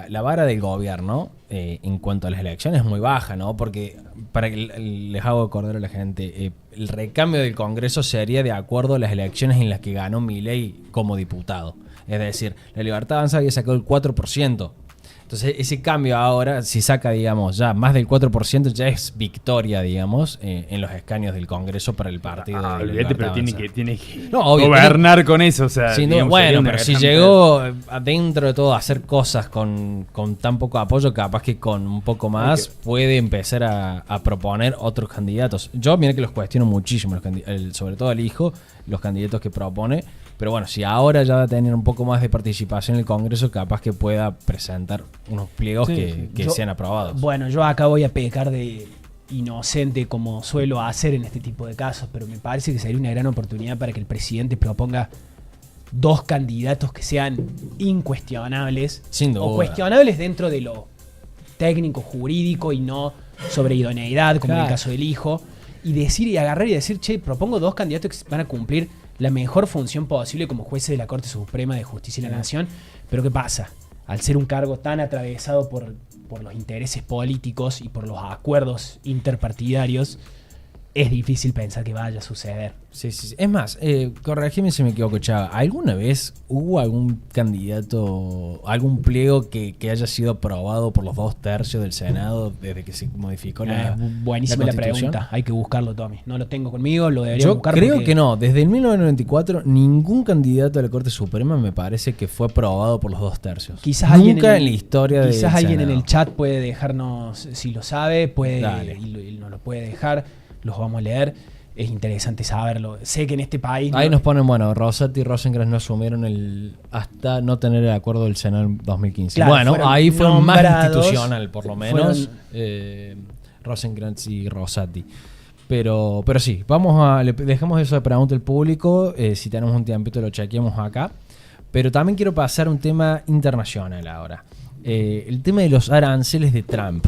La vara del gobierno en cuanto a las elecciones es muy baja, ¿no? Porque, para que les hago acordar a la gente, el recambio del Congreso sería de acuerdo a las elecciones en las que ganó Milei como diputado. Es decir, la Libertad Avanza había sacado el 4%. Entonces, ese cambio ahora, si saca, digamos, ya más del 4%, ya es victoria, digamos, en los escaños del Congreso para el partido. Olvídate, pero tiene que gobernar con eso. O sea, digamos, bueno, pero si llegó adentro de todo a hacer cosas con tan poco apoyo, capaz que con un poco más puede empezar a proponer otros candidatos. Yo, mira que los cuestiono muchísimo, sobre todo el hijo, los candidatos que propone. Pero bueno, si ahora ya va a tener un poco más de participación en el Congreso, capaz que pueda presentar unos pliegos que sean aprobados. Bueno, yo acá voy a pecar de inocente como suelo hacer en este tipo de casos, pero me parece que sería una gran oportunidad para que el presidente proponga 2 candidatos que sean incuestionables. Sin duda. O cuestionables dentro de lo técnico, jurídico y no sobre idoneidad, como en el caso del hijo. Y agarrar y decir, propongo 2 candidatos que van a cumplir la mejor función posible como jueces de la Corte Suprema de Justicia de la Nación. Pero ¿qué pasa? Al ser un cargo tan atravesado por los intereses políticos y por los acuerdos interpartidarios, es difícil pensar que vaya a suceder. Sí. Es más, corregime si me equivoco, Chava. ¿Alguna vez hubo algún candidato, algún pliego que haya sido aprobado por los 2/3 del Senado desde que se modificó Buenísima la Constitución? pregunta. Hay que buscarlo, Tommy. No lo tengo conmigo, lo debería Yo buscar. creo porque que no. Desde el 1994, ningún candidato a la Corte Suprema me parece que fue aprobado por los 2/3. Quizás alguien Nunca en la historia de. Quizás alguien en el chat puede dejarnos, si lo sabe, Dale. y nos lo puede dejar. Los vamos a leer. Es interesante saberlo. Sé que en este país... Ahí nos ponen, bueno, Rosati y Rosenkrantz no asumieron hasta no tener el acuerdo del Senado en 2015. Claro, bueno, fueron ahí fue más nombrados, institucional, por lo menos, Rosenkrantz y Rosati. Pero sí, le dejamos eso de pregunta al público. Si tenemos un tiempito lo chequeamos acá. Pero también quiero pasar a un tema internacional ahora. El tema de los aranceles de Trump.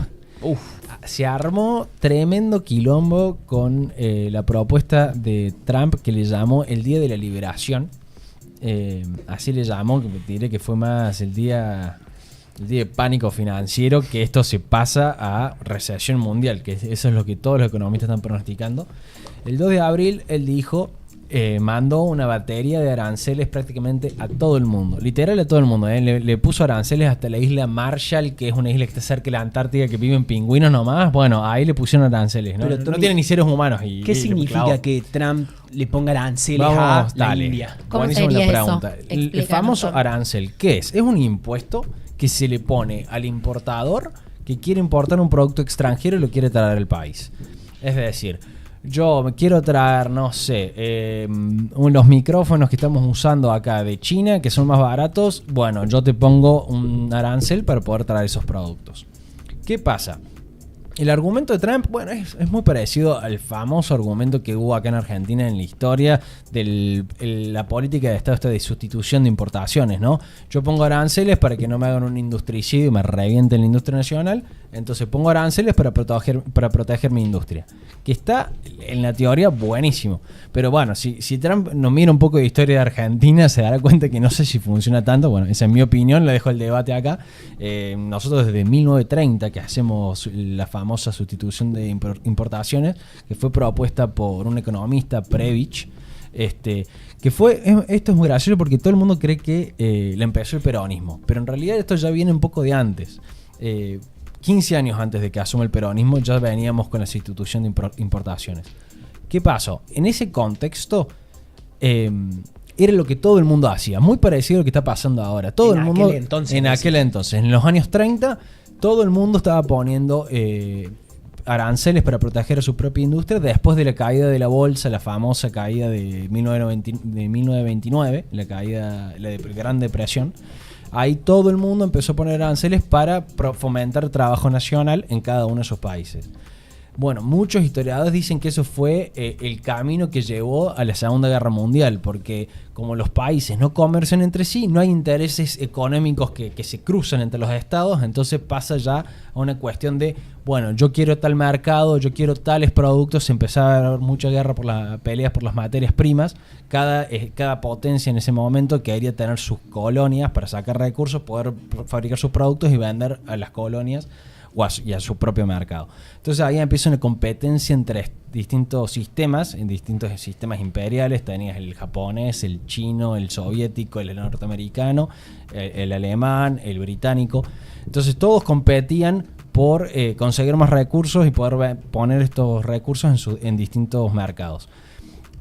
Se armó tremendo quilombo con la propuesta de Trump que le llamó el Día de la Liberación. Así le llamó, que diré que fue más el día de pánico financiero, que esto se pasa a recesión mundial, que eso es lo que todos los economistas están pronosticando. El 2 de abril él dijo, mandó una batería de aranceles prácticamente a todo el mundo, literal a todo el mundo. Le puso aranceles hasta la isla Marshall, que es una isla que está cerca de la Antártida, que viven pingüinos nomás. Bueno, ahí le pusieron aranceles, ¿no? Pero, No tiene ni seres humanos. ¿Qué significa que Trump le ponga aranceles a la India? ¿Cómo Buenísima sería la eso? pregunta. El Explícanos, famoso Tom. arancel, ¿qué es? Es un impuesto que se le pone al importador que quiere importar un producto extranjero y lo quiere traer al país. Es decir, yo me quiero traer, no sé, los micrófonos que estamos usando acá de China, que son más baratos. Bueno, yo te pongo un arancel para poder traer esos productos. ¿Qué pasa? El argumento de Trump, bueno, es muy parecido al famoso argumento que hubo acá en Argentina en la historia de la política de Estado de sustitución de importaciones, ¿no? Yo pongo aranceles para que no me hagan un industricidio y me revienten la industria nacional, entonces pongo aranceles para proteger mi industria. Que está, en la teoría, buenísimo. Pero bueno, si Trump nos mira un poco de historia de Argentina, se dará cuenta que no sé si funciona tanto. Bueno, esa es mi opinión, le dejo el debate acá. Nosotros desde 1930 que hacemos la famosa sustitución de importaciones, que fue propuesta por un economista, Previch, que fue, esto es muy gracioso porque todo el mundo cree que la empezó el peronismo, pero en realidad esto ya viene un poco de antes. 15 años antes de que asuma el peronismo ya veníamos con la sustitución de importaciones. ¿Qué pasó? En ese contexto era lo que todo el mundo hacía, muy parecido a lo que está pasando ahora. Todo el mundo en aquel entonces, en los años 30, todo el mundo estaba poniendo aranceles para proteger a su propia industria después de la caída de la bolsa, la famosa caída de 1929, la Gran Depresión. Ahí todo el mundo empezó a poner aranceles para fomentar trabajo nacional en cada uno de esos países. Bueno, muchos historiadores dicen que eso fue el camino que llevó a la Segunda Guerra Mundial, porque como los países no comercian entre sí, no hay intereses económicos que se cruzan entre los estados, entonces pasa ya a una cuestión de, bueno, yo quiero tal mercado, yo quiero tales productos, se empezaba a haber mucha guerra por las peleas por las materias primas, cada potencia en ese momento quería tener sus colonias para sacar recursos, poder fabricar sus productos y vender a las colonias y a su propio mercado. Entonces ahí empieza una competencia entre distintos sistemas, en distintos sistemas imperiales. Tenías el japonés, el chino, el soviético, el norteamericano, el alemán, el británico. Entonces todos competían por conseguir más recursos y poder poner estos recursos en distintos mercados.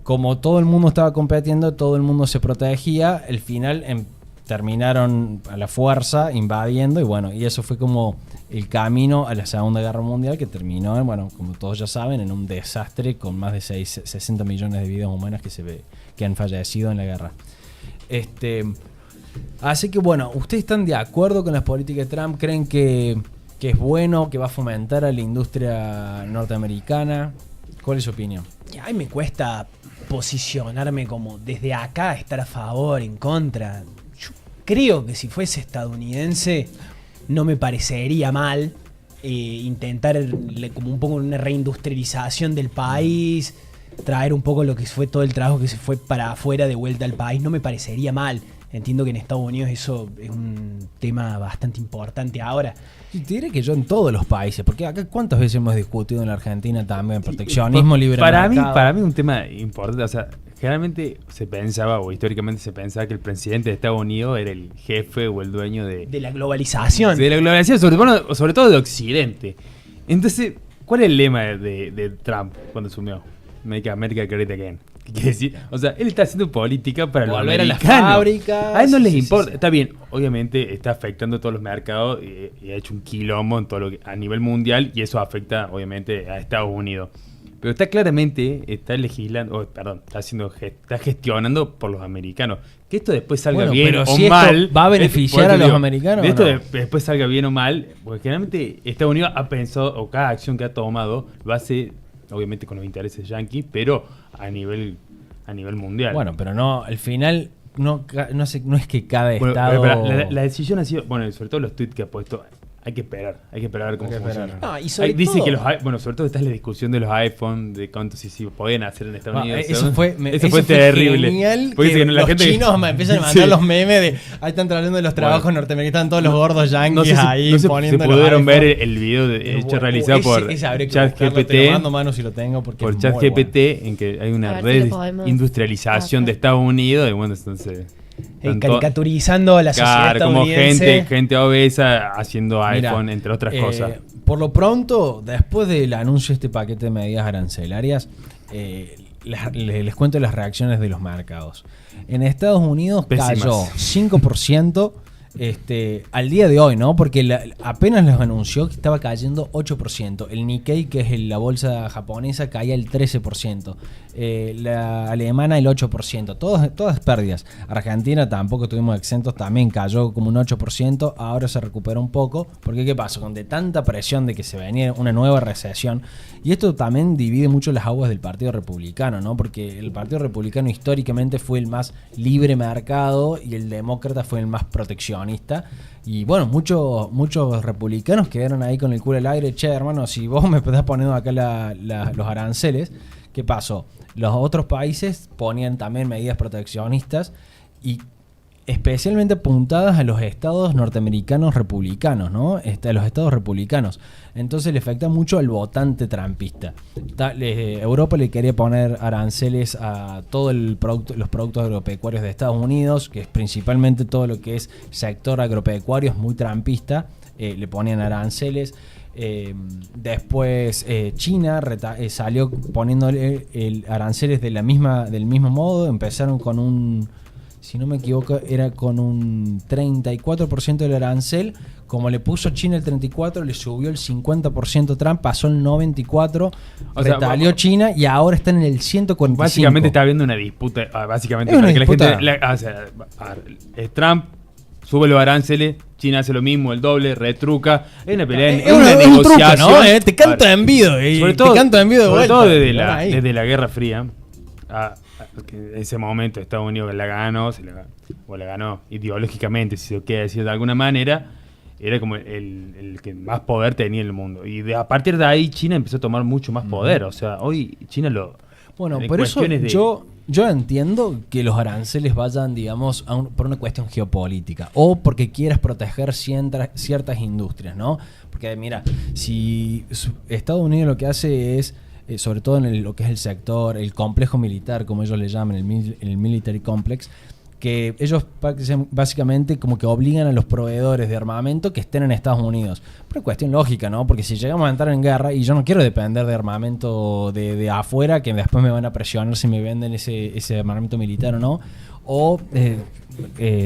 Como todo el mundo estaba compitiendo, todo el mundo se protegía, al final terminaron a la fuerza invadiendo y eso fue como el camino a la Segunda Guerra Mundial, que terminó, bueno, como todos ya saben, en un desastre con más de 60 millones de vidas humanas que han fallecido en la guerra. Así que bueno, ¿ustedes están de acuerdo con las políticas de Trump? ¿Creen que es bueno, que va a fomentar a la industria norteamericana? ¿Cuál es su opinión? Ay, me cuesta posicionarme como desde acá, estar a favor, en contra. Yo creo que si fuese estadounidense no me parecería mal intentar como un poco una reindustrialización del país, traer un poco lo que fue todo el trabajo que se fue para afuera de vuelta al país, no me parecería mal. entiendo que en Estados Unidos eso es un tema bastante importante ahora. Y te diré que yo en todos los países, porque acá cuántas veces hemos discutido en la Argentina también proteccionismo, libre mercado. Para mí un tema importante, o sea, generalmente se pensaba, o históricamente se pensaba, que el presidente de Estados Unidos era el jefe o el dueño de De la globalización. la globalización, sobre todo de Occidente. Entonces, ¿cuál es el lema de Trump cuando asumió? Make America Great Again. ¿Qué quiere decir? O sea, él está haciendo política para los Volver a las americanos. fábricas. A él no les Sí, importa. sí. Está bien, obviamente está afectando a todos los mercados y ha hecho un quilombo en todo lo que, a nivel mundial, y eso afecta obviamente a Estados Unidos. Pero está legislando, está gestionando por los americanos. Que esto después salga Bueno, bien pero o si esto mal. va a beneficiar por eso a los americanos, De esto ¿o no? después salga bien o mal, porque generalmente Estados Unidos ha pensado, o cada acción que ha tomado, lo hace obviamente con los intereses yanquis, pero a nivel mundial. Bueno, pero no, al final no es que cada Bueno, estado... pero la decisión ha sido, bueno, sobre todo los tweets que ha puesto, hay que esperar a ver cómo Hay que funciona. esperar. No, y sobre Dice todo- que sobre todo está la discusión de los iPhone, de cuántos sí podían hacer en Estados Unidos. Eso fue terrible. genial. Porque dice que la los gente chinos me empiezan a mandar Sí. los memes de ahí están tratando de los trabajos norteamericanos, están todos los gordos yanquis No sé si, ahí no sé si poniendo los pudieron ver iPhone. el video Es hecho bueno. realizado por Ese habría que buscarlo, te lo mando, mano, si lo tengo, porque por es muy ChatGPT, bueno. en que hay A una ver si red lo de podemos industrialización de hacer. Estados Unidos, y bueno, entonces caricaturizando a la sociedad claro, como estadounidense. gente obesa haciendo Mira, iPhone, entre otras cosas. Por lo pronto, después del anuncio de este paquete de medidas arancelarias, les cuento las reacciones de los mercados. En Estados Unidos Pésimas. cayó 5% al día de hoy, ¿no? Porque apenas los anunció que estaba cayendo 8%. El Nikkei, que es la bolsa japonesa, caía el 13%. La alemana el 8%. Todas pérdidas. Argentina tampoco estuvimos exentos, también cayó como un 8%. Ahora se recuperó un poco. Porque ¿qué pasó? Con de tanta presión de que se venía una nueva recesión. Y esto también divide mucho las aguas del Partido Republicano, ¿no? Porque el Partido Republicano históricamente fue el más libre mercado y el demócrata fue el más proteccionista. Y bueno, muchos republicanos quedaron ahí con el culo al aire. Che, hermano, si vos me estás poniendo acá los aranceles, ¿qué pasó? Los otros países ponían también medidas proteccionistas y especialmente apuntadas a los estados norteamericanos republicanos, ¿no? A los estados republicanos. Entonces le afecta mucho al votante trampista. Europa le quería poner aranceles a todos los productos agropecuarios de Estados Unidos, que es principalmente todo lo que es sector agropecuario, es muy trampista. Le ponían aranceles. Después China salió poniéndole aranceles del mismo modo. Empezaron con un, si no me equivoco, era con un 34% del arancel. Como le puso China el 34%, le subió el 50% Trump, pasó el 94%, O sea, retalió China y ahora está en el 145%. Básicamente está habiendo una disputa. Básicamente, Es una para que disputa. la gente. Trump sube los aranceles, China hace lo mismo, el doble, retruca. Es una pelea, Es un truco, negociación. ¿no? Te canto de envido. Sobre todo, te canto de envido de sobre vuelta. todo Ahí. desde la Guerra Fría. Que en ese momento Estados Unidos la ganó, la ganó ideológicamente, si se quiere decir de alguna manera. Era como el que más poder tenía en el mundo. Y a partir de ahí China empezó a tomar mucho más poder. O sea, hoy China Bueno, en por eso cuestiones yo entiendo que los aranceles vayan, digamos, por una cuestión geopolítica o porque quieras proteger ciertas industrias, ¿no? Porque mira, si Estados Unidos lo que hace es, sobre todo en lo que es el sector, el complejo militar, como ellos le llaman, el military complex, que ellos básicamente como que obligan a los proveedores de armamento que estén en Estados Unidos. Por una cuestión lógica, ¿no? Porque si llegamos a entrar en guerra y yo no quiero depender de armamento de afuera, que después me van a presionar si me venden ese armamento militar o no, o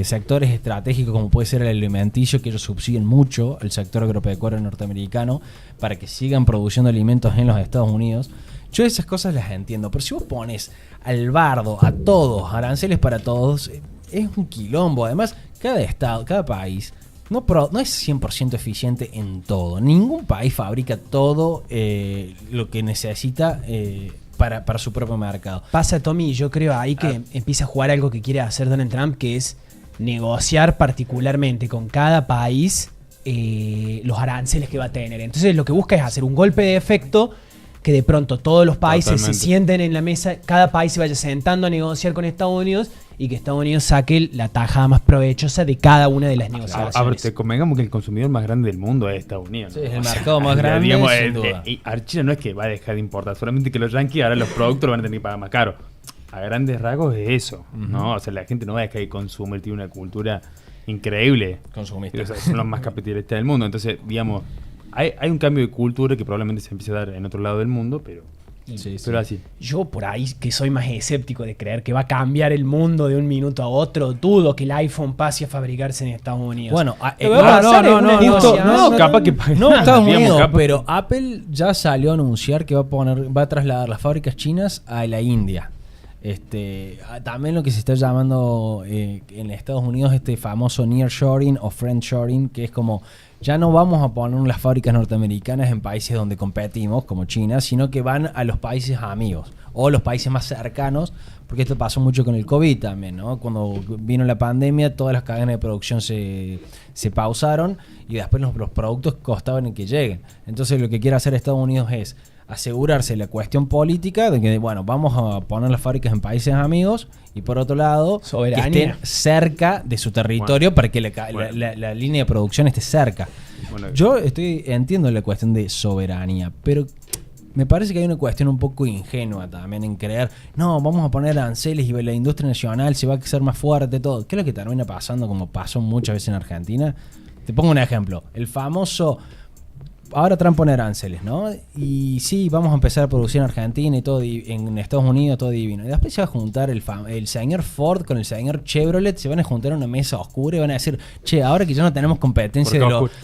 sectores estratégicos como puede ser el alimenticio, que ellos subsiguen mucho el sector agropecuario norteamericano para que sigan produciendo alimentos en los Estados Unidos. Yo esas cosas las entiendo, pero si vos pones al bardo a todos, aranceles para todos, es un quilombo. Además, cada estado, cada país no es 100% eficiente en todo. Ningún país fabrica todo lo que necesita para su propio mercado. Pasa, Tommy, yo creo ahí que empieza a jugar algo que quiere hacer Donald Trump, que es negociar particularmente con cada país los aranceles que va a tener. Entonces lo que busca es hacer un golpe de efecto que de pronto todos los países Totalmente. se sienten en la mesa, cada país se vaya sentando a negociar con Estados Unidos y que Estados Unidos saque la tajada más provechosa de cada una de las negociaciones. A ver, te convengamos que el consumidor más grande del mundo es Estados Unidos. Sí, es el O sea, mercado más grande, sin duda. Y China no es que va a dejar de importar, solamente que los yankees ahora los productos lo van a tener que pagar más caro. A grandes rasgos es eso, ¿no? O sea, la gente no va a dejar de consumir, tiene una cultura increíble. Consumista. O sea, son los más capitalistas del mundo. Entonces, digamos, hay un cambio de cultura que probablemente se empiece a dar en otro lado del mundo, pero así. Yo por ahí que soy más escéptico de creer que va a cambiar el mundo de un minuto a otro, dudo que el iPhone pase a fabricarse en Estados Unidos. Bueno, Lo que va a pasar es una negociación. capaz que No, Estados digamos, Unidos, capaz- pero Apple ya salió a anunciar que va a trasladar las fábricas chinas a la India. También lo que se está llamando en Estados Unidos este famoso nearshoring o friendshoring, que es como ya no vamos a poner las fábricas norteamericanas en países donde competimos, como China, sino que van a los países amigos o los países más cercanos, porque esto pasó mucho con el COVID también, ¿no? Cuando vino la pandemia, todas las cadenas de producción se pausaron y después los productos costaban en que lleguen. Entonces lo que quiere hacer Estados Unidos es asegurarse la cuestión política de que, bueno, vamos a poner las fábricas en países amigos y por otro lado, Soberanía. que estén cerca de su territorio para que Bueno. la línea de producción esté cerca. Bueno, Yo entiendo la cuestión de soberanía, pero me parece que hay una cuestión un poco ingenua también en creer, no, vamos a poner aranceles y la industria nacional se va a hacer más fuerte, todo. ¿Qué es lo que termina pasando como pasó muchas veces en Argentina? Te pongo un ejemplo, el famoso... Ahora Trump pone aranceles, ¿no? Y sí, vamos a empezar a producir en Argentina y todo en Estados Unidos, todo divino. Y después se va a juntar el señor Ford con el señor Chevrolet, se van a juntar en una mesa oscura y van a decir, che, ahora que ya no tenemos competencia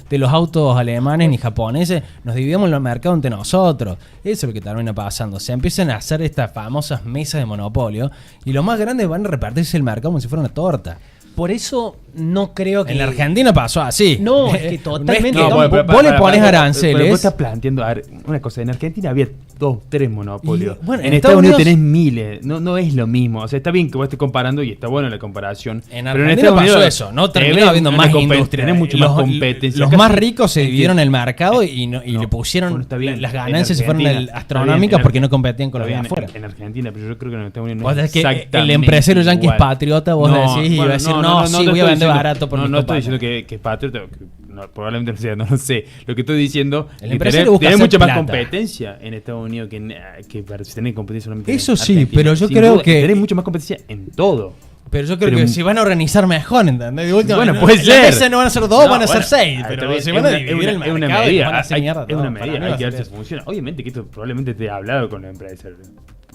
de los autos alemanes ni japoneses, nos dividimos los mercados entre nosotros. Eso es lo que termina pasando. Se empiezan a hacer estas famosas mesas de monopolio y los más grandes van a repartirse el mercado como si fuera una torta. Por eso no creo que... En la Argentina pasó así. No, es que totalmente... No, no, vos le pones aranceles. Pero vos estás planteando, a ver, una cosa, en Argentina había 2, 3 monopolios. Y, bueno, en Estados Unidos tenés miles. No es lo mismo. O sea, está bien que vos estés comparando y está buena la comparación. En pero Argentina Estados pasó Unidos eso, ¿no? tenés Terminó habiendo una más industria. Tenés mucho más competencia. Los Casi- más ricos se dividieron el mercado y No, le pusieron bueno, está bien. las En ganancias se fueron Argentina, astronómicas está bien, porque no competían con los de Está bien, afuera. En Argentina, pero yo creo que en Estados Unidos Vos no es decís que exactamente el empresario yanqui es igual. patriota, vos decís, y va a decir, no, sí, te voy a estoy vender diciendo- barato por mis No estoy compañeros. diciendo que es patriota, probablemente no sea, no lo sé. Lo que estoy diciendo El que empresario busca tenés hacer mucha más plata. competencia en Estados Unidos que para tener competencia solamente Eso en sí, Argentina. pero yo Sin creo duda, que- tenés mucha más competencia en todo. Pero yo creo Pero- que si van a organizar mejor, ¿entendés? De última, Bueno, no, puede la ser. mesa no van a ser dos, No, van a ser bueno, 6. está Pero bien, si es van a una- dividir es una- el es mercado una y medida, van a hacer mierda es una todo, para medida, mí hay va que a ver si ser funciona. Obviamente que esto probablemente te he hablado con la empresa.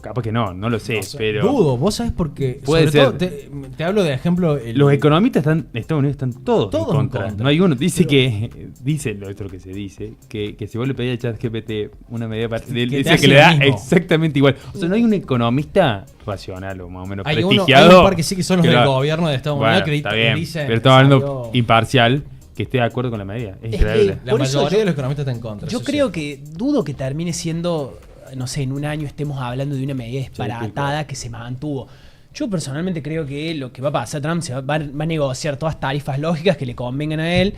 Capaz que no lo sé, pero... Dudo, vos sabés porque Puede sobre todo, ser. te hablo de ejemplo Los economistas en Estados Unidos están todos Todos en en contra. contra. No hay uno. Dice Pero- dice lo otro que se dice, que si vos le pedís a ChatGPT una medida para te dice hace que le lo da mismo. exactamente igual. O sea, no hay un economista racional o más o menos hay prestigiado. un par que sí que son los que del lo- gobierno de Estados Bueno, Unidos que está bien, dicen pero estamos hablando salió- imparcial que esté de acuerdo con la medida. Es que increíble. La Por eso mayoría yo- de los economistas están en contra. Yo eso creo sí. que dudo que termine siendo, no sé, en un año estemos hablando de una medida disparatada que se mantuvo. Yo personalmente creo que lo que va a pasar, Trump va a negociar todas tarifas lógicas que le convengan a él,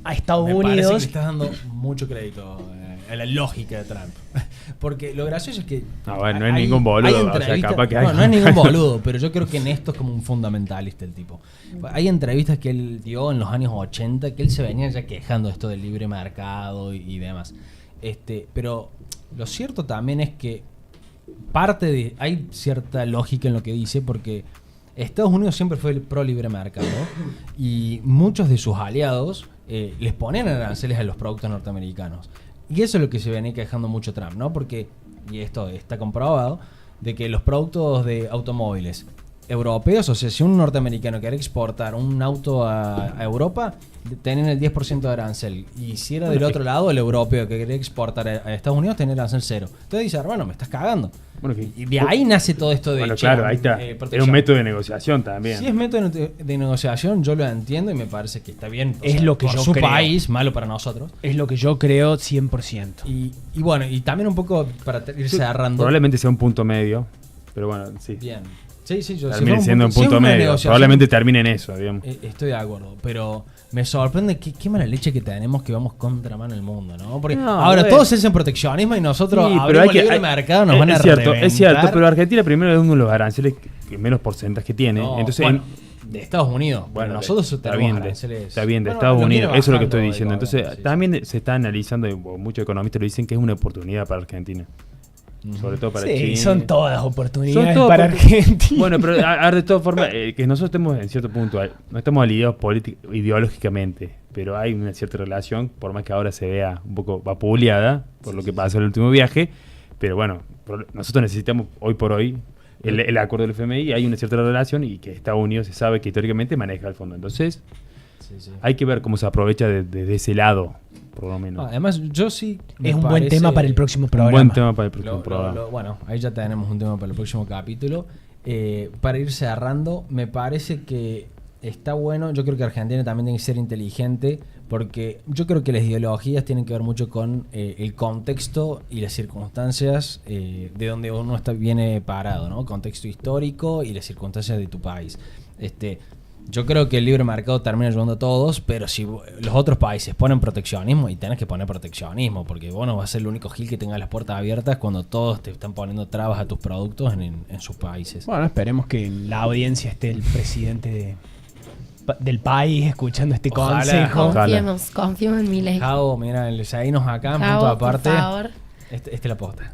a Estados Me parece que Unidos. le estás dando mucho crédito a la lógica de Trump. Porque lo gracioso es que. No, bueno, no es ningún boludo, o sea, entrevistas- capaz que hay- no es ningún boludo, pero yo creo que en esto es como un fundamentalista el tipo. Hay entrevistas que él dio en los años 80 que él se venía ya quejando de esto del libre mercado y demás. Pero lo cierto también es que hay cierta lógica en lo que dice porque Estados Unidos siempre fue el pro libre mercado y muchos de sus aliados les ponen aranceles a los productos norteamericanos. Y eso es lo que se venía quejando mucho Trump, ¿no? Porque, y esto está comprobado, de que los productos de automóviles europeos, o sea, si un norteamericano quiere exportar un auto a Europa, tienen el 10% de arancel. Y si era del otro lado, el europeo que quería exportar a Estados Unidos, tiene arancel cero. Entonces dice, hermano, me estás cagando. Bueno, Y de ahí nace todo esto de... Bueno, che, claro, ahí está. protección. Es un método de negociación también. Si es método de negociación, yo lo entiendo y me parece que está bien. O Es sea, lo que por yo su creo. país, malo para nosotros. Es lo que yo creo 100%. Y bueno, y también un poco para ir cerrando. Probablemente sea un punto medio, pero bueno, sí. Bien. Sí, sí, yo termine si siendo un punto medio. Probablemente termine en eso, digamos. Estoy de acuerdo, pero me sorprende qué mala leche que tenemos que vamos contra mano el mundo, ¿no? Porque ahora todos hacen proteccionismo y nosotros abrimos libre mercado, nos van a reventar. Es cierto, pero Argentina primero es uno de los aranceles que menos porcentaje tiene. No, entonces, bueno, de Estados Unidos. Bueno, nosotros está bien, aranceles. está bien, de Bueno, Estados lo Unidos, viene eso es lo que estoy bajando diciendo. de Entonces, Colombia, sí, también se está analizando, y muchos economistas lo dicen, que es una oportunidad para Argentina. Sobre todo para Chile. Son todas oportunidades Son todas para Argentina. Bueno, pero de todas formas, que nosotros estemos en cierto punto, no estamos aliados ideológicamente, pero hay una cierta relación, por más que ahora se vea un poco vapuleada por lo que pasó en el último viaje, pero bueno, nosotros necesitamos hoy por hoy el acuerdo del FMI, hay una cierta relación y que Estados Unidos se sabe que históricamente maneja el fondo. Entonces, hay que ver cómo se aprovecha desde ese lado, por lo menos. Además, yo sí... Es un buen tema para el próximo programa. Un buen tema para el próximo programa. Bueno, ahí ya tenemos un tema para el próximo capítulo. Para ir cerrando, me parece que está bueno. Yo creo que Argentina también tiene que ser inteligente, porque yo creo que las ideologías tienen que ver mucho con el contexto y las circunstancias de donde uno viene parado, ¿no? Contexto histórico y las circunstancias de tu país. Yo creo que el libre mercado termina ayudando a todos, pero si los otros países ponen proteccionismo, y tenés que poner proteccionismo, porque vos no vas a ser el único gil que tenga las puertas abiertas cuando todos te están poniendo trabas a tus productos en sus países. Bueno, esperemos que en la audiencia esté el presidente del país escuchando este consejo. Confiemos en Milei. Jao, mira, seguinos acá en Jao, punto aparte. por favor. Es la posta.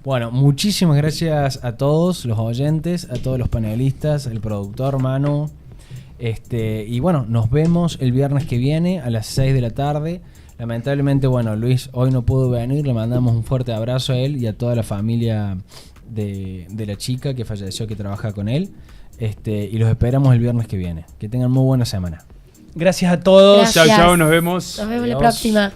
Bueno, muchísimas gracias a todos los oyentes, a todos los panelistas, el productor Manu. Y bueno, nos vemos el viernes que viene a las 6 de la tarde. Lamentablemente, bueno, Luis hoy no pudo venir. Le mandamos un fuerte abrazo a él y a toda la familia de la chica que falleció, que trabaja con él. Y los esperamos el viernes que viene. Que tengan muy buena semana. Gracias a todos. Gracias. Chao, nos vemos. Nos vemos Adiós. la próxima.